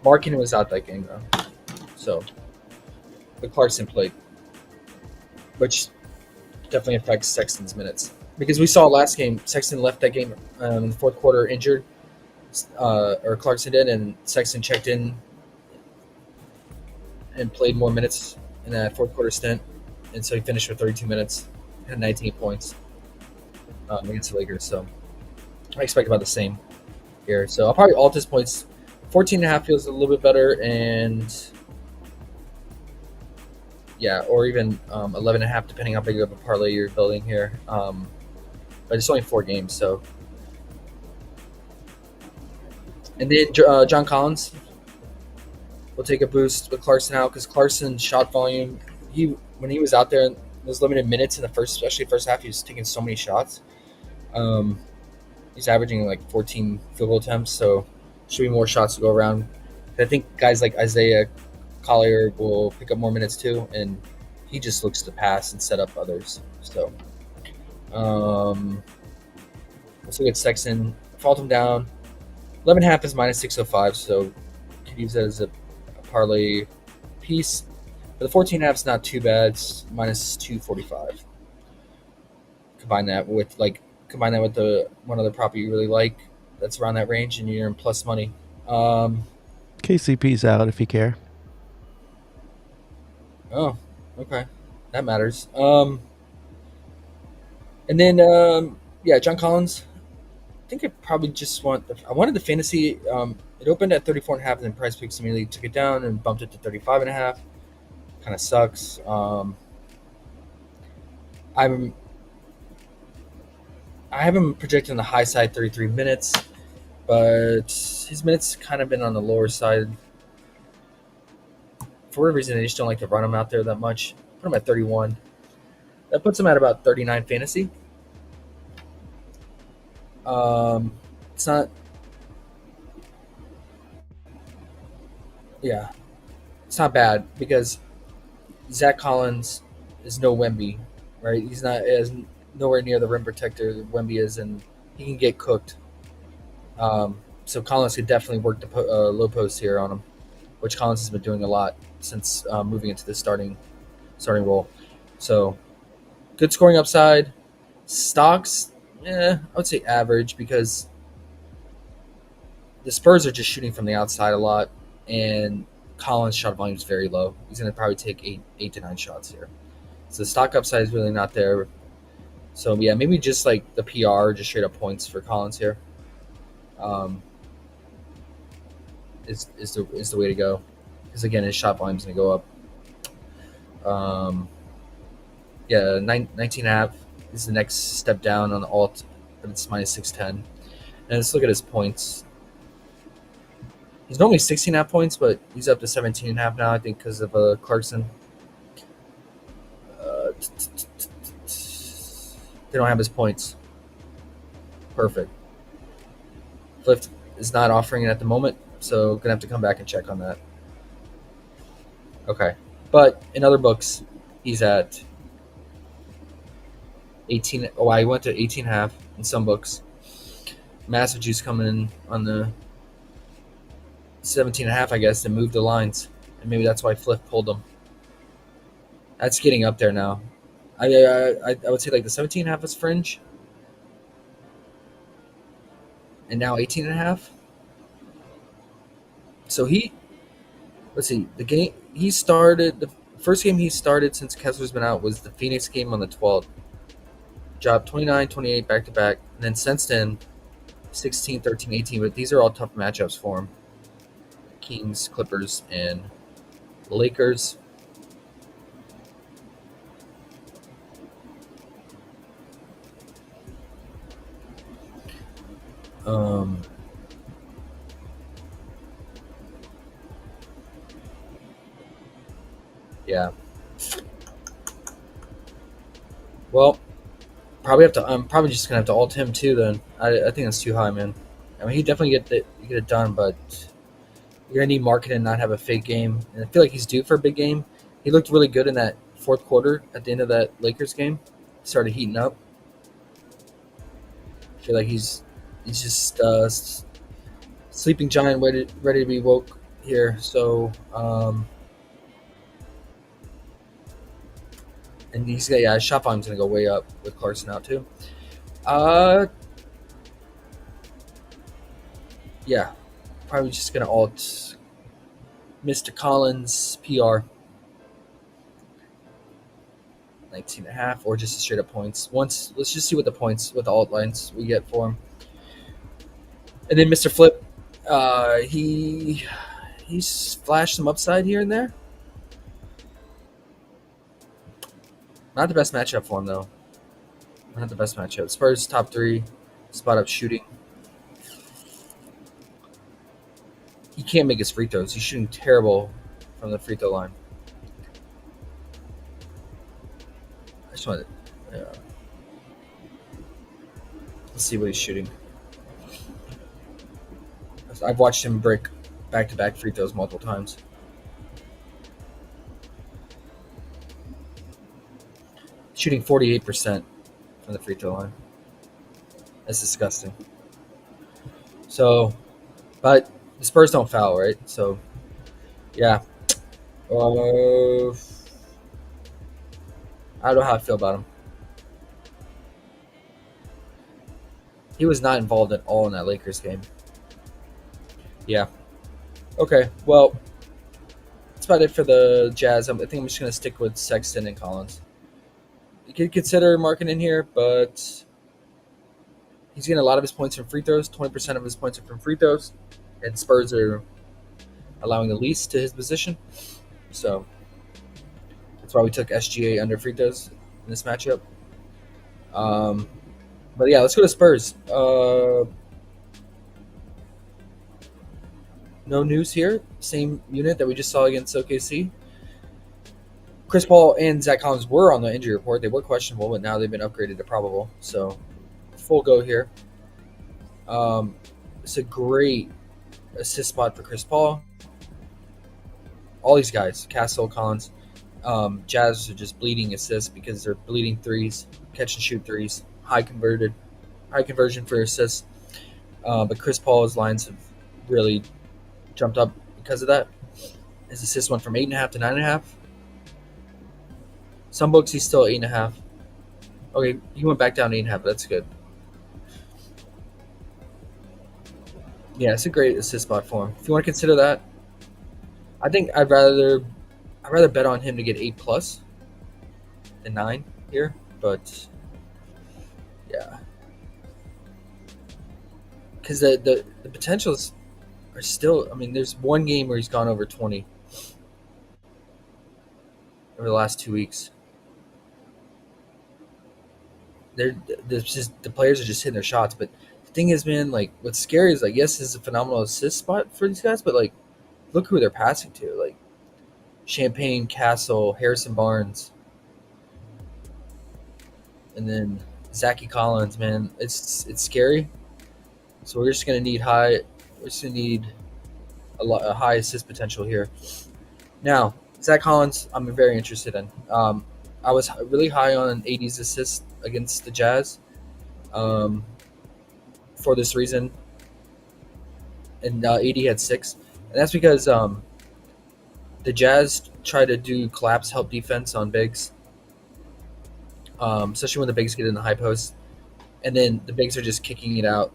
Markin was out that game though, so but Clarkson played, which definitely affects Sexton's minutes, because we saw last game Sexton left that game in the fourth quarter injured, or Clarkson did, and Sexton checked in and played more minutes in that fourth quarter stint, and so he finished with 32 minutes, had 19 points against the Lakers. So I expect about the same here. So I'll probably alt his points. 14.5 feels a little bit better, and yeah, or even 11.5, depending how big of a parlay you're building here. But it's only 4 games, so. And then John Collins will take a boost with Clarkson out, because Clarkson's shot volume, when he was out there in those limited minutes in especially first half, he was taking so many shots. He's averaging like 14 field goal attempts, so should be more shots to go around. I think guys like Isaiah Collier will pick up more minutes too, and he just looks to pass and set up others. So let's look at Sexton. Fault him down. 11.5 is minus 605, so could use that as a parlay piece. But the 14.5 is not too bad. It's minus 245. Combine that with the one other prop you really like that's around that range, and you're in plus money. KCP's out if you care. Oh, okay, that matters. And then John Collins. I think I probably just I wanted the fantasy. It opened at 34.5, and then PrizePicks immediately took it down and bumped it to 35.5. Kind of sucks. I have him projecting the high side 33 minutes, but his minutes kind of been on the lower side. For whatever reason, they just don't like to run him out there that much. Put him at 31. That puts him at about 39 fantasy. It's not. Yeah, it's not bad, because Zach Collins is no Wemby, right? He's not nowhere near the rim protector that Wemby is, and he can get cooked. So Collins could definitely work the low post here on him, which Collins has been doing a lot since moving into the starting role. So good scoring upside. Stocks, I would say average, because the Spurs are just shooting from the outside a lot, and Collins' shot volume is very low. He's going to probably take 8 to 9 shots here. So the stock upside is really not there. So yeah, maybe just like the PR, just straight up points for Collins here. Is the way to go, because again, his shot volume is going to go up. Yeah, 19.5 is the next step down on the alt, but it's minus 610. And let's look at his points. He's normally 16.5 points, but he's up to 17.5 now, I think, because of Clarkson. They don't have his points. Perfect. Fliff is not offering it at the moment, so gonna have to come back and check on that. Okay, but in other books, he's at 18. Oh, I went to 18.5 in some books. Massive juice coming in on the 17.5, I guess, and moved the lines, and maybe that's why Fliff pulled them. That's getting up there now. I would say like the 17.5 is fringe, and now 18.5. So let's see, the first game he started since Kessler's been out was the Phoenix game on the 12th. Dropped 29, 28 back to back, and then since then 16, 13, 18. But these are all tough matchups for him. Kings, Clippers, and Lakers. Yeah. Well, I'm probably just gonna have to alt him too. Then I think that's too high, man. I mean, he definitely get it done, but you're gonna need market and not have a fake game. And I feel like he's due for a big game. He looked really good in that fourth quarter at the end of that Lakers game. He started heating up. I feel like he's just sleeping giant, ready to be woke here. So, and his shot volume's gonna go way up with Clarkson out too. Yeah, probably just gonna alt Mr. Collins PR 19.5 or just straight up points. Let's just see what the alt lines we get for him. And then Mr. Flip, he's flashed some upside here and there. Not the best matchup for him though. Not the best matchup. Spurs top 3, spot up shooting. He can't make his free throws. He's shooting terrible from the free throw line. I just wanted to, let's see what he's shooting. I've watched him break back-to-back free throws multiple times. Shooting 48% from the free throw line. That's disgusting. So, but the Spurs don't foul, right? So, yeah. I don't know how I feel about him. He was not involved at all in that Lakers game. Yeah. Okay, well, that's about it for the Jazz. I think I'm just going to stick with Sexton and Collins. You could consider Markin in here, but he's getting a lot of his points from free throws. 20% of his points are from free throws. And Spurs are allowing the least to his position. So that's why we took SGA under free throws in this matchup. But yeah, let's go to Spurs. No news here. Same unit that we just saw against OKC. Chris Paul and Zach Collins were on the injury report. They were questionable, but now they've been upgraded to probable. So full go here. It's a great assist spot for Chris Paul. All these guys, Castle, Collins, Jazz are just bleeding assists because they're bleeding threes, catch and shoot threes, high conversion for assists. But Chris Paul's lines have really jumped up because of that. His assist went from 8.5 to 9.5. Some books he's still 8.5. Okay, he went back down to 8.5. That's good. Yeah, it's a great assist spot for him. If you want to consider that, I think I'd rather bet on him to get 8+ than 9 here. But yeah, because the potentials are still. I mean, there's one game where he's gone over 20 over the last 2 weeks. there's just the players are just hitting their shots. But the thing is, man, like what's scary is like yes, this is a phenomenal assist spot for these guys, but like look who they're passing to, like Champagne, Castle, Harrison Barnes, and then Zachy Collins. Man, it's scary. So we're just gonna need high. We're just gonna need a high assist potential here. Now, Zach Collins, I'm very interested in. I was really high on AD's assist against the Jazz for this reason, and AD had 6, and that's because the Jazz try to do collapse help defense on bigs, especially when the bigs get in the high post, and then the bigs are just kicking it out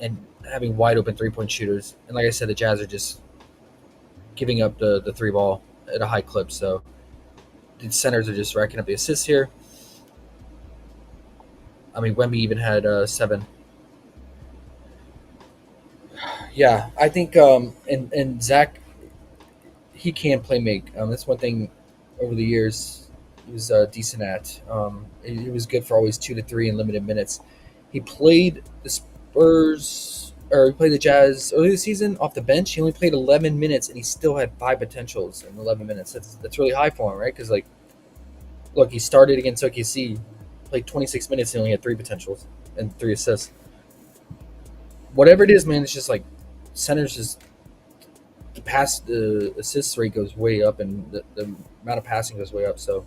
and having wide open 3-point shooters. And like I said, the Jazz are just giving up the 3 ball at a high clip, so the centers are just racking up the assists here. I mean, Wemby even had 7. Yeah, I think and Zach, he can play make. That's one thing over the years he was decent at. He was good for always 2 to 3 in limited minutes. He played the Spurs, or he played the Jazz early this season off the bench. He only played 11 minutes, and he still had 5 potentials in 11 minutes. That's really high for him, right? Because like, look, he started against OKC, played 26 minutes, and only had 3 potentials and 3 assists. Whatever it is, man, it's just like centers just the assist rate goes way up, and the amount of passing goes way up. So,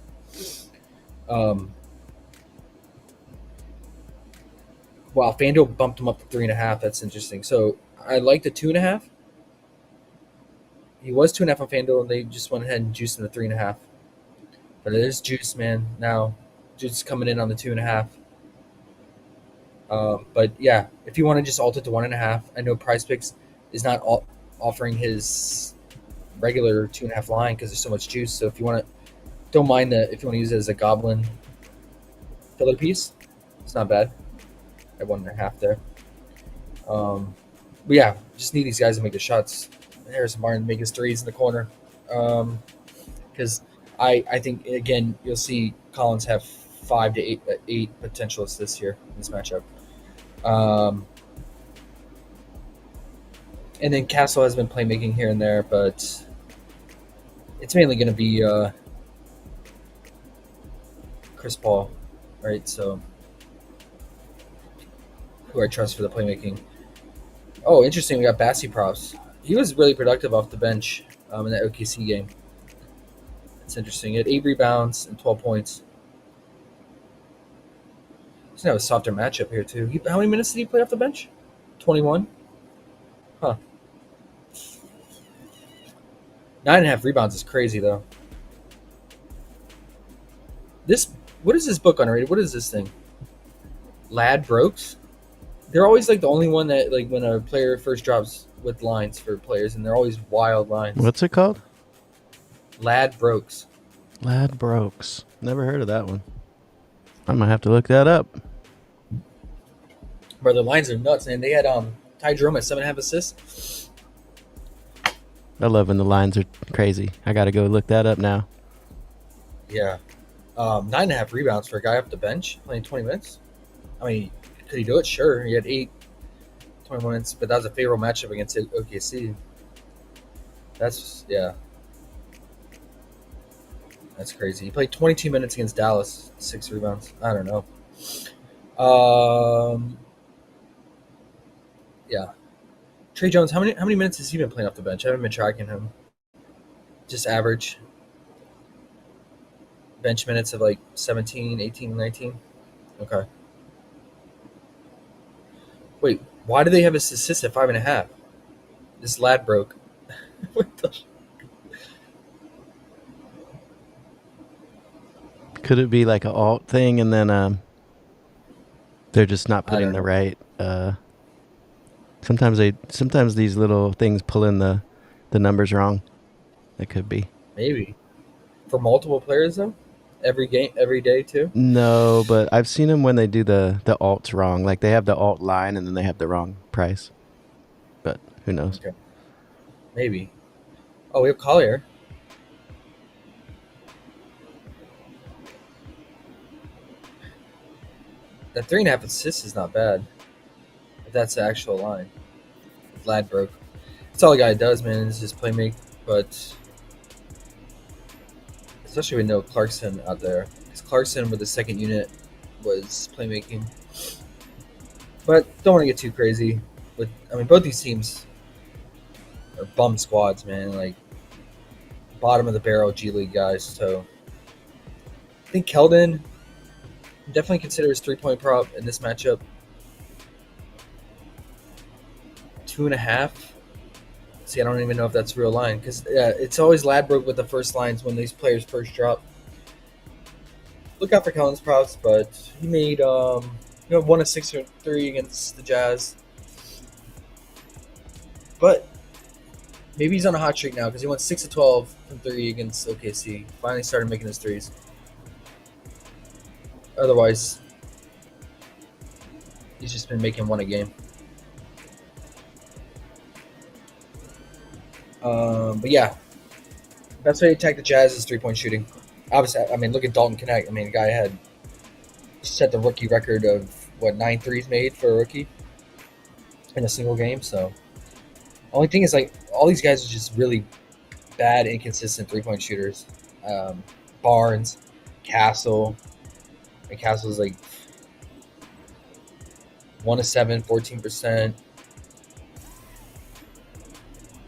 wow, FanDuel bumped him up to 3.5. That's interesting. So I like the 2.5. He was 2.5 on FanDuel, and they just went ahead and juiced him to 3.5. But it is juice, man. Now, juice coming in on the 2.5. But yeah, if you want to just alt it to 1.5, I know PrizePicks is not offering his regular 2.5 line because there's so much juice. So if you want to, don't mind that. If you want to use it as a goblin filler piece, it's not bad at 1.5 there. But yeah, just need these guys to make the shots. Harrison Barnes make his threes in the corner. Because I think again you'll see Collins have 5 to 8 potential assists here in this matchup. And then Castle has been playmaking here and there, but it's mainly going to be Chris Paul, right? So, who I trust for the playmaking. Oh, interesting. We got Bassey props. He was really productive off the bench in that OKC game. It's interesting. He had 8 rebounds and 12 points. He's going to have a softer matchup here, too. How many minutes did he play off the bench? 21? Huh. 9.5 rebounds is crazy, though. What is this book underrated? What is this thing? Ladbrokes? They're always like the only one that, like, when a player first drops with lines for players, and they're always wild lines. What's it called? Ladbrokes. Ladbrokes. Never heard of that one. I might have to look that up. Bro, the lines are nuts, man. They had Ty Jerome at 7.5 assists. I love when the lines are crazy. I got to go look that up now. Yeah. 9.5 rebounds for a guy off the bench playing 20 minutes. I mean, could he do it? Sure. He had 20 minutes, but that was a favorable matchup against OKC. That's crazy. He played 22 minutes against Dallas, 6 rebounds. I don't know. Yeah. Trey Jones, how many minutes has he been playing off the bench? I haven't been tracking him. Just average. Bench minutes of like 17, 18, 19. Okay. Wait, why do they have his assist at 5.5? This lad broke. What the? Could it be like an alt thing, and then they're just not putting the know. right? Sometimes these little things pull in the numbers wrong. It could be. Maybe. For multiple players though? Every game, every day too? No, but I've seen them when they do the alts wrong. Like they have the alt line and then they have the wrong price. But who knows? Okay. Maybe. Oh, we have Collier. That 3.5 assists is not bad. If that's the actual line. Ladbroke. That's all the guy does, man, is just playmake. But especially with no Clarkson out there. Because Clarkson with the second unit was playmaking. But don't want to get too crazy. Both these teams are bum squads, man. Like, bottom of the barrel G League guys. So I think Keldon definitely consider his 3-point prop in this matchup. 2.5. See, I don't even know if that's a real line because it's always Ladbroke with the first lines when these players first drop. Look out for Keldon's props, but he made 1 of 6 or 3 against the Jazz. But maybe he's on a hot streak now because he went 6 of 12 from 3 against OKC. Finally started making his threes. Otherwise, he's just been making 1 a game. But yeah, best way to attack the Jazz is 3-point shooting. Obviously, look at Dalton Connect. The guy had set the rookie record of 9 threes made for a rookie in a single game. So, only thing is, all these guys are just really bad, inconsistent 3-point shooters. Barnes, Castle. And Castle's 1 of 7, 14%.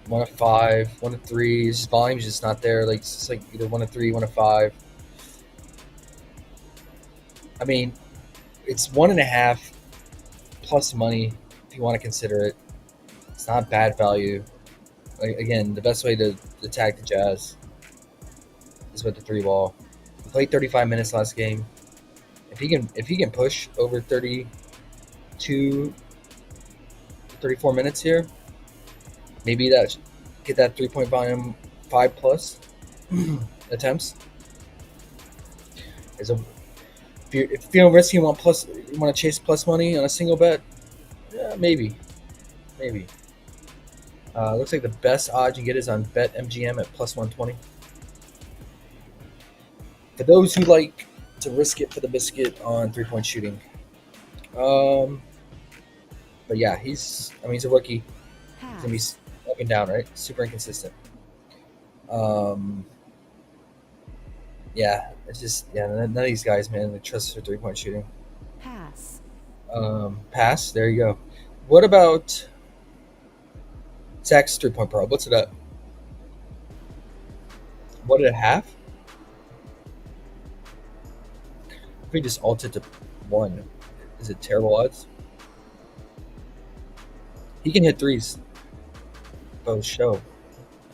1 of 5, 1 of 3. His volume's just not there. It's either 1 of 3, 1 of 5. It's 1.5 plus money if you want to consider it. It's not bad value. Again, the best way to attack the Jazz is with the 3-ball. He played 35 minutes last game. If he can push over 32, 34 minutes here, maybe get that 3-point volume 5 plus attempts. If you're feeling risky, you want to chase plus money on a single bet, yeah, maybe. Looks like the best odds you get is on BetMGM at plus 120. For those who like to risk it for the biscuit on 3-point shooting. But yeah, he's a rookie. He's gonna be up and down, right? Super inconsistent. Yeah, it's just none of these guys, man, they trust for 3-point shooting. Pass. Pass. There you go. What about Zach's 3-point prop? What's it at? What at half? If we just alt it to 1, is it terrible odds? He can hit threes. Both show.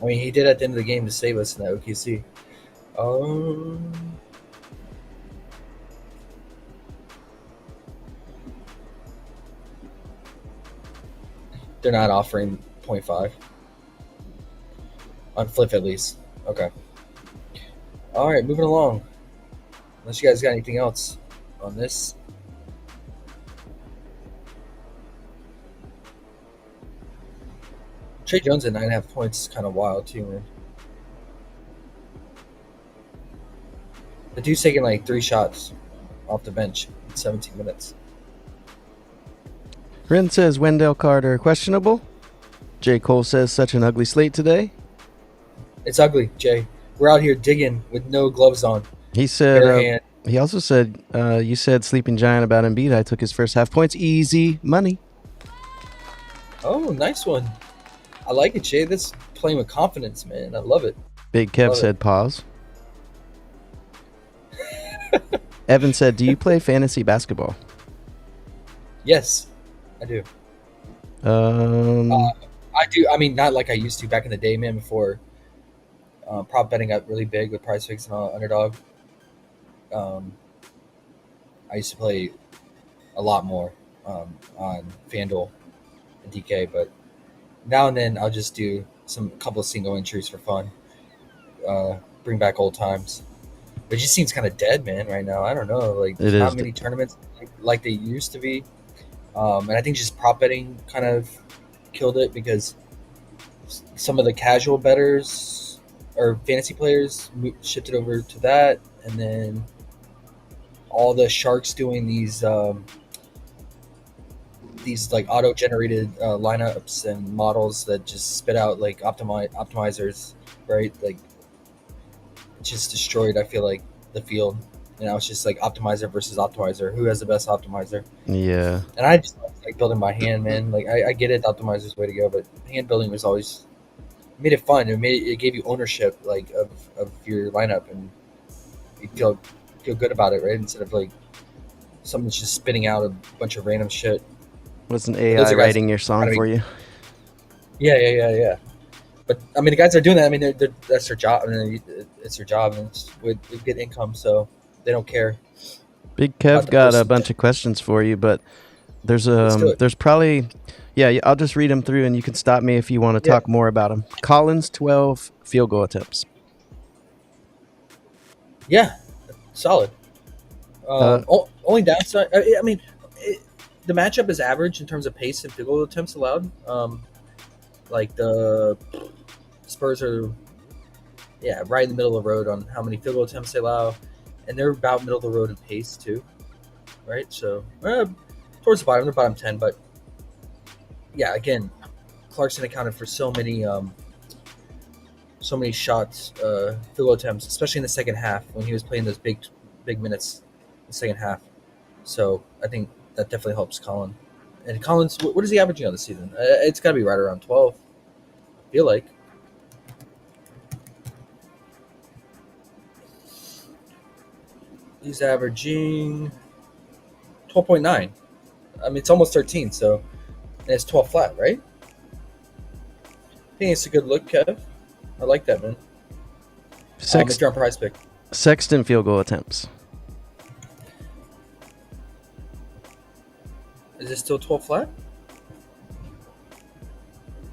He did at the end of the game to save us in that OKC. They're not offering 0.5 on Fliff at least. Okay. All right, moving along. Unless you guys got anything else on this. Trey Jones at 9.5 points is kind of wild too, man. The dude's taking 3 shots off the bench in 17 minutes. Rin says Wendell Carter questionable. J. Cole says such an ugly slate today. It's ugly, Jay. We're out here digging with no gloves on. He said. He also said, "You said sleeping giant about Embiid. I took his first half points. Easy money." Oh, nice one. I like it, Jay. That's playing with confidence, man. I love it. Big Kev said, "Pause." Evan said, "Do you play fantasy basketball?" Yes, I do. I do. Not like I used to back in the day, man. Before prop betting got really big with PrizePicks and Underdog. I used to play a lot more on FanDuel and DK, but now and then I'll just do a couple of single entries for fun. Bring back old times. But it just seems kind of dead, man, right now. I don't know. There's not many tournaments like they used to be. And I think just prop betting kind of killed it because some of the casual bettors or fantasy players shifted over to that. And then all the sharks doing these these like auto-generated lineups and models that just spit out like optimizers, right? Like it just destroyed. I feel like the field. It's just like optimizer versus optimizer. Who has the best optimizer? Yeah. And I just like building by hand, man. Like I get it, the optimizer's the way to go, but hand building was always made it fun. It gave you ownership like of your lineup, and you feel good about it, right? Instead of like someone's just spitting out a bunch of random shit. Was an AI writing your song for you? Yeah. But I mean, the guys that are doing that. I mean, that's their job. I mean, it's their job, and we get income, so they don't care. Big Kev got a bunch of questions for you, but there's probably, I'll just read them through, and you can stop me if you want to talk more about them. Collins 12 field goal attempts. Yeah, solid. Only downside, I mean, the matchup is average in terms of pace and field goal attempts allowed. Like the Spurs are, right in the middle of the road on how many field goal attempts they allow, and they're about middle of the road in pace too, right? So towards the bottom, they're bottom 10, but again, Clarkson accounted for so many shots, field goal attempts, especially in the second half when he was playing those big minutes in the second half. So I think that definitely helps Colin. And Collins, what is he averaging on the season? It's got to be right around 12. I feel like. He's averaging 12.9. I mean, it's almost 13, so and it's 12 flat, right? I think it's a good look, Kev. I like that, man. If you're on PrizePick. Sexton field goal attempts. Is it still 12 flat?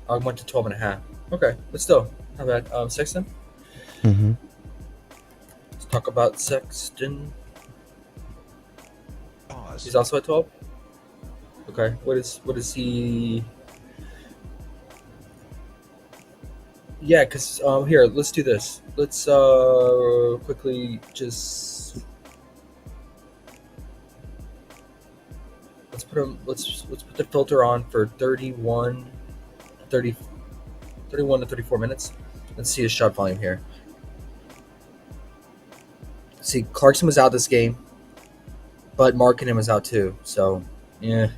I went to 12.5. Okay, but still, not bad. Sexton? Mm-hmm. Let's talk about Sexton. Pause. He's also at 12? Okay, what is he... Yeah, because here, let's do this. Let's quickly just... Let's put the filter on for 31 to 34 minutes. Let's see his shot volume here. See, Clarkson was out this game, but Markkanen was out too. So, can't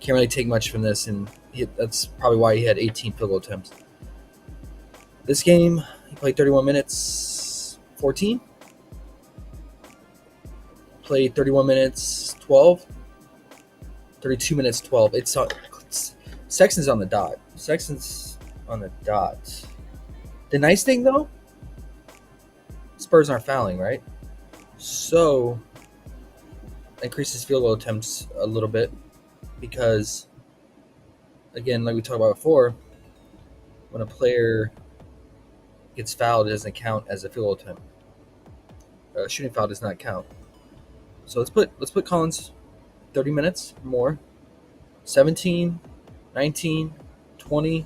really take much from this, and that's probably why he had 18 field goal attempts. This game, he played 31 minutes, 14. Played 31 minutes, 12. 32 minutes, 12. Sexton's on the dot. The nice thing, though, Spurs aren't fouling, right? So, increases field goal attempts a little bit because, again, like we talked about before, when a player gets fouled, it doesn't count as a field goal attempt. Shooting foul does not count. So let's put Collins 30 minutes more. 17, 19, 20,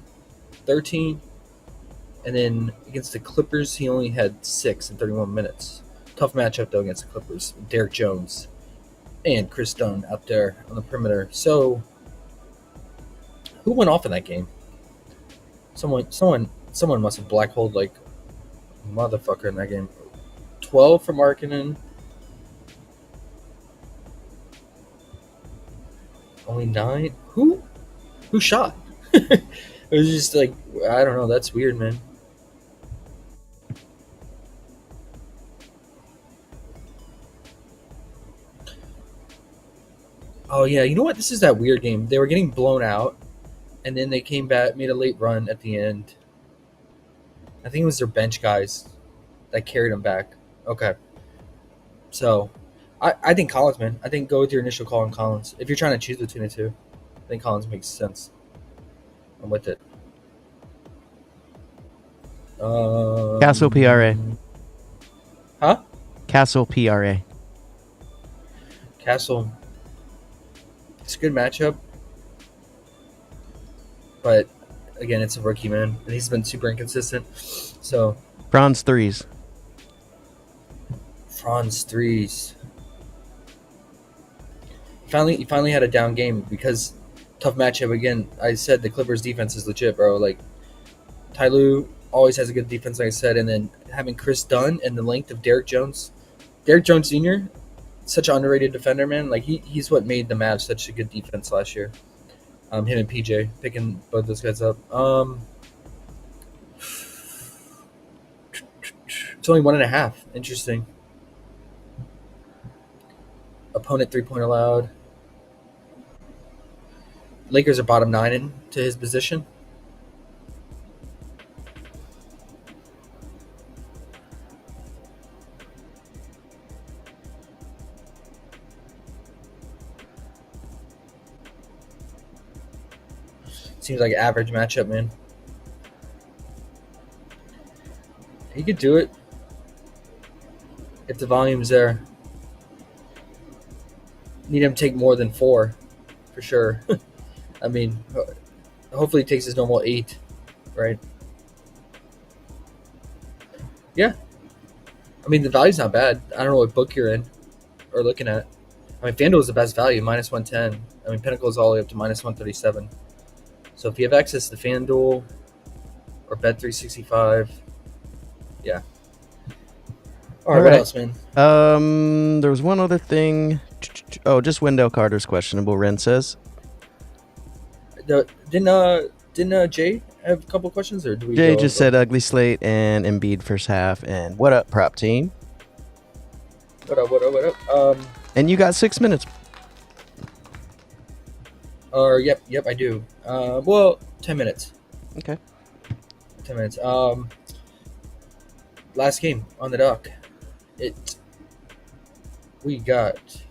13. And then against the Clippers, he only had 6 in 31 minutes. Tough matchup, though, against the Clippers. Derek Jones and Chris Dunn out there on the perimeter. So, who went off in that game? Someone must have black holed like a motherfucker in that game. 12 from Markkanen. Only 9? Who shot? It was just like, I don't know. That's weird, man. Oh, yeah. You know what? This is that weird game. They were getting blown out, and then they came back, made a late run at the end. I think it was their bench guys that carried them back. Okay. So, I think Collins, man. I think go with your initial call on Collins. If you're trying to choose between the two, I think Collins makes sense. I'm with it. Castle PRA. Huh? Castle PRA. Castle. It's a good matchup. But, again, it's a rookie, man. And he's been super inconsistent. So. Franz threes. He finally had a down game because tough matchup again. I said the Clippers defense is legit, bro. Like Ty Lue always has a good defense, like I said, and then having Chris Dunn and the length of Derrick Jones Sr., such an underrated defender, man. Like he's what made the Mavs such a good defense last year. Him and PJ picking both those guys up. It's only 1.5. Interesting. Opponent 3-point allowed. Lakers are bottom 9 into his position. Seems like an average matchup, man. He could do it if the volume's there. Need him to take more than 4, for sure. I mean, hopefully he takes his normal 8, right? Yeah. I mean, the value's not bad. I don't know what book you're in or looking at. I mean, FanDuel is the best value, minus 110. I mean, Pinnacle is all the way up to minus 137. So if you have access to FanDuel or Bet365, yeah. All right, what else, man? There was one other thing. Oh, just Wendell Carter's questionable, Ren says. Didn't Jay have a couple questions, or do we? Jay just said ugly slate and Embiid first half. And what up, prop team? What up? And you got 6 minutes. Yep, I do. Well, 10 minutes. Okay. 10 minutes. Last game on the dock. We got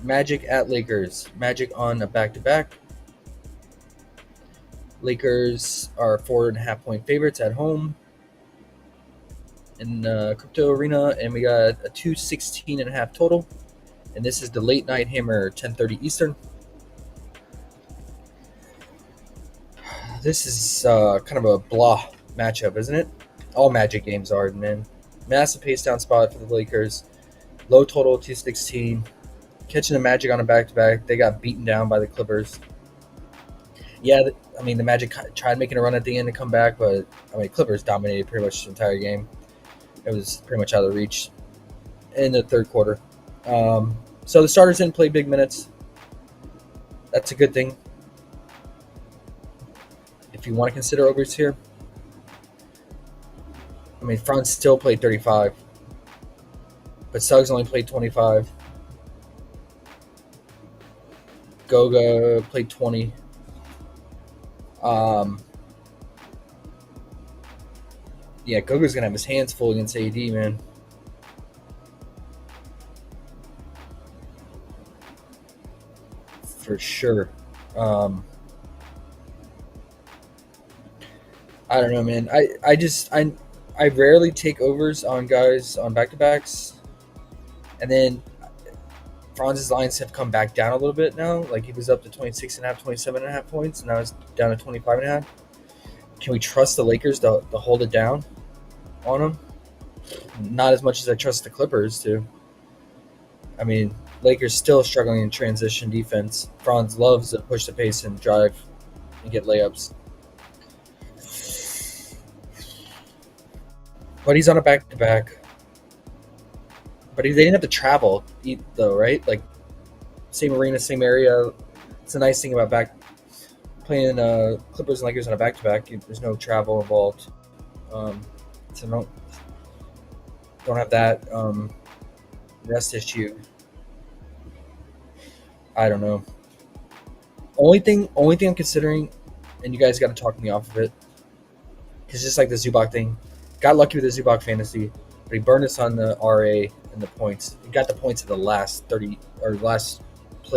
Magic at Lakers. Magic on a back-to-back. Lakers are 4.5-point favorites at home in Crypto Arena, and we got a 216.5 total. And this is the late night hammer, 10:30 Eastern. This is kind of a blah matchup, isn't it? All Magic games are, man. Massive pace down spot for the Lakers. Low total, 216. Catching the Magic on a back-to-back. They got beaten down by the Clippers. Yeah, I mean, the Magic tried making a run at the end to come back, but, I mean, Clippers dominated pretty much the entire game. It was pretty much out of reach in the third quarter. So the starters didn't play big minutes. That's a good thing. If you want to consider overs here. I mean, Franz still played 35. But Suggs only played 25. Goga played 20. Yeah, Goga's going to have his hands full against AD, man. For sure. I don't know, man. I rarely take overs on guys on back-to-backs. And then Franz's lines have come back down a little bit now. Like, he was up to 26.5, 27.5 points, and now it's down to 25.5. Can we trust the Lakers to hold it down on them? Not as much as I trust the Clippers to. I mean, Lakers still struggling in transition defense. Franz loves to push the pace and drive and get layups. But he's on a back-to-back. But they didn't have to travel, though, right? Like, same arena, same area. It's a nice thing about playing Clippers and Lakers on a back-to-back. There's no travel involved. So don't have that rest issue. I don't know. Only thing I'm considering, and you guys got to talk me off of it, because just like the Zubac thing, got lucky with the Zubac fantasy, but he burned us on the RA and the points. He got the points at the last play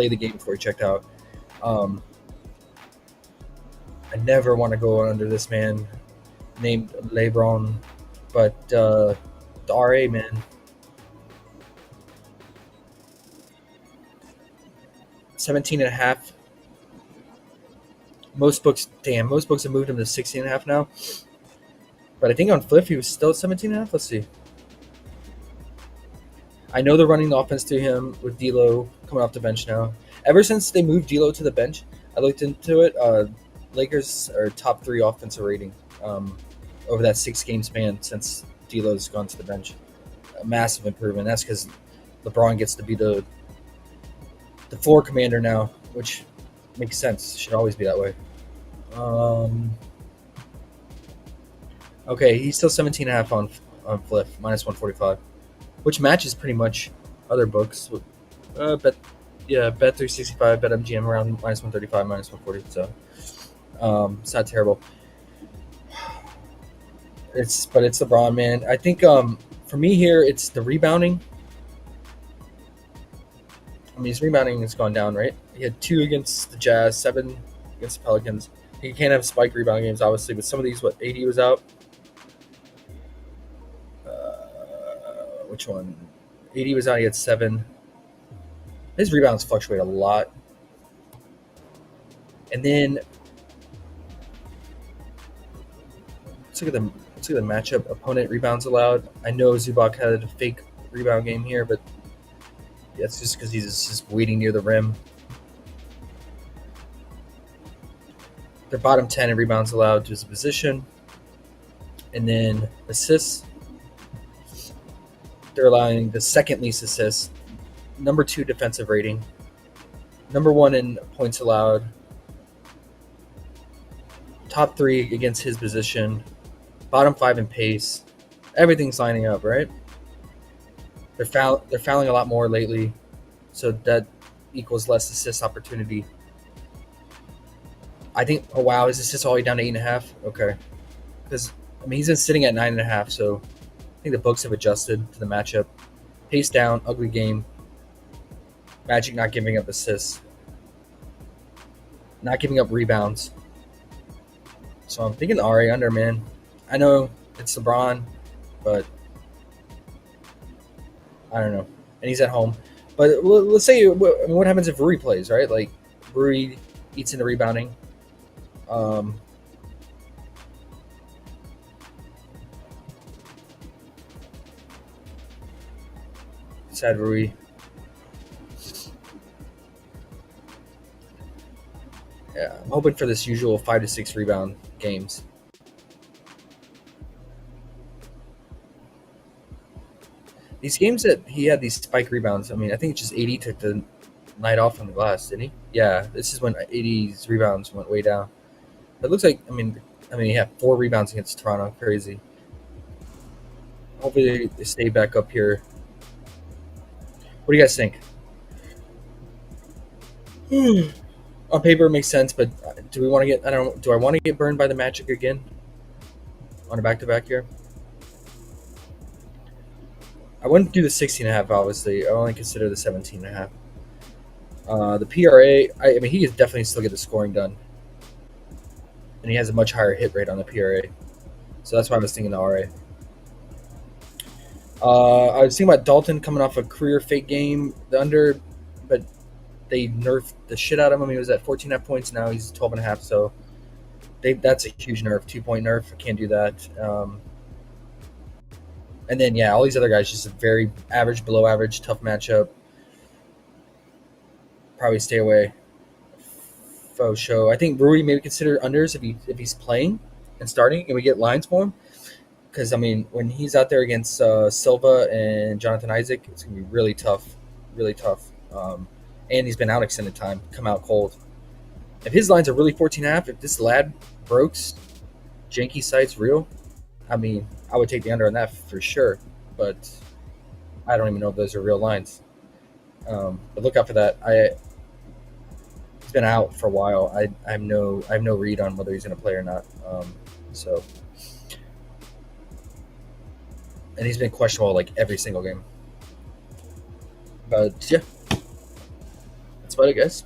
of the game before he checked out. I never want to go under this man named LeBron, but the RA, man. 17.5. Most books have moved him to 16.5 now. But I think on Fliff he was still 17.5. Let's see. I know they're running the offense through him with D'Lo coming off the bench now. Ever since they moved D'Lo to the bench, I looked into it. Lakers are top 3 offensive rating over that 6-game span since D'Lo's gone to the bench. A massive improvement. That's because LeBron gets to be the floor commander now, which makes sense. Should always be that way. Okay, he's still 17.5 on Fliff, minus 145, which matches pretty much other books. Bet 365, bet MGM around minus 135, minus 140. So it's not terrible. It's LeBron, man. I think for me here, it's the rebounding. I mean, his rebounding has gone down, right? He had 2 against the Jazz, 7 against the Pelicans. He can't have spike rebound games, obviously, but some of these, AD was out. Which one? AD was out. He had 7. His rebounds fluctuate a lot. And then let's look at the matchup. Opponent rebounds allowed. I know Zubac had a fake rebound game here, but that's just because he's just waiting near the rim. They're bottom 10 in rebounds allowed to his position. And then assists. They're allowing the second least assists, number 2 defensive rating, number 1 in points allowed, top 3 against his position, bottom 5 in pace. Everything's lining up, right? They're fouling a lot more lately, so that equals less assist opportunity. I think, oh wow, his assists all the way down to 8.5? Okay. Because, I mean, he's been sitting at 9.5, so I think the books have adjusted to the matchup. Pace down, ugly game. Magic not giving up assists. Not giving up rebounds. So I'm thinking RA under, man. I know it's LeBron, but I don't know. And he's at home. But let's say, what happens if Rui plays, right? Like, Rui eats into rebounding. Sad Rui. Yeah, I'm hoping for this usual 5 to 6 rebound games. These games that he had these spike rebounds, I mean, I think just AD took the night off on the glass, didn't he? Yeah, this is when AD's rebounds went way down. It looks like, I mean, he had 4 rebounds against Toronto. Crazy. Hopefully they stay back up here. What do you guys think? On paper, it makes sense, but do we want to get? I don't know. Do I want to get burned by the Magic again on a back-to-back here? I wouldn't do the 16.5. Obviously, I only consider the 17.5. The PRA. I mean, he could definitely still get the scoring done, and he has a much higher hit rate on the PRA. So that's why I was thinking the RA. I was thinking about Dalton coming off a career fake game, the under, but they nerfed the shit out of him. He was at 14.5 points. Now he's 12.5. So that's a huge nerf, 2-point nerf. I can't do that. And then, yeah, all these other guys, just a very average, below average, tough matchup. Probably stay away. Faux show. I think Rui maybe consider unders if he's playing and starting, and we get lines for him. Because, I mean, when he's out there against Silva and Jonathan Isaac, it's going to be really tough. Really tough. And he's been out extended time, come out cold. If his lines are really 14.5, if this lad Brooks, janky site's real, I mean, I would take the under on that for sure. But I don't even know if those are real lines. But look out for that. He's been out for a while. I have no read on whether he's going to play or not. And he's been questionable like every single game. But yeah, that's about it, guys.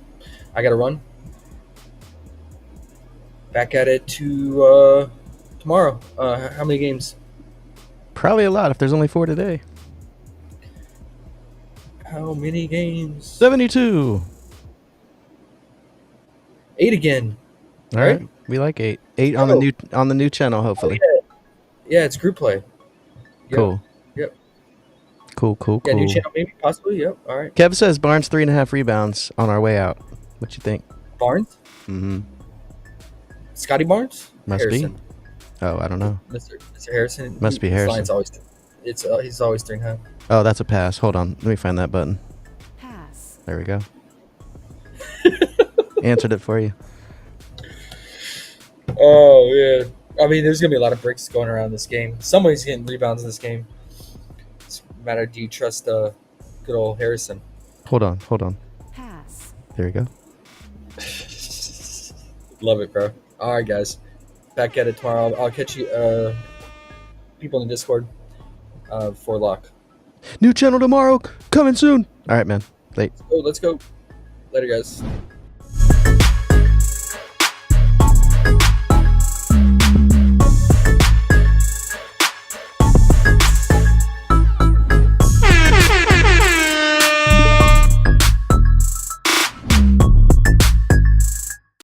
I got to run. Back at it to tomorrow. How many games? Probably a lot if there's only 4 today. How many games? 72. 8 again. All right. We like 8. 8 on the new channel, hopefully. Yeah, it's group play. Yep. Cool. Yep. Cool. Yeah, new channel, maybe, possibly. Yep. All right. Kev says Barnes 3.5 rebounds on our way out. What you think? Barnes? Mm-hmm. Scotty Barnes? Must Harrison. be. Oh, I don't know. Mr. Harrison. Must be His Harrison. line's always, he's always 3.5. Oh, that's a pass. Hold on. Let me find that button. Pass. There we go. Answered it for you. Oh, yeah. I mean, there's going to be a lot of bricks going around this game. Somebody's getting rebounds in this game. It's a matter, do you trust good old Harrison? Hold on. Pass. There we go. Love it, bro. All right, guys. Back at it tomorrow. I'll catch you, people in the Discord, for lock. New channel tomorrow. Coming soon. All right, man. Late. Oh, let's go. Later, guys.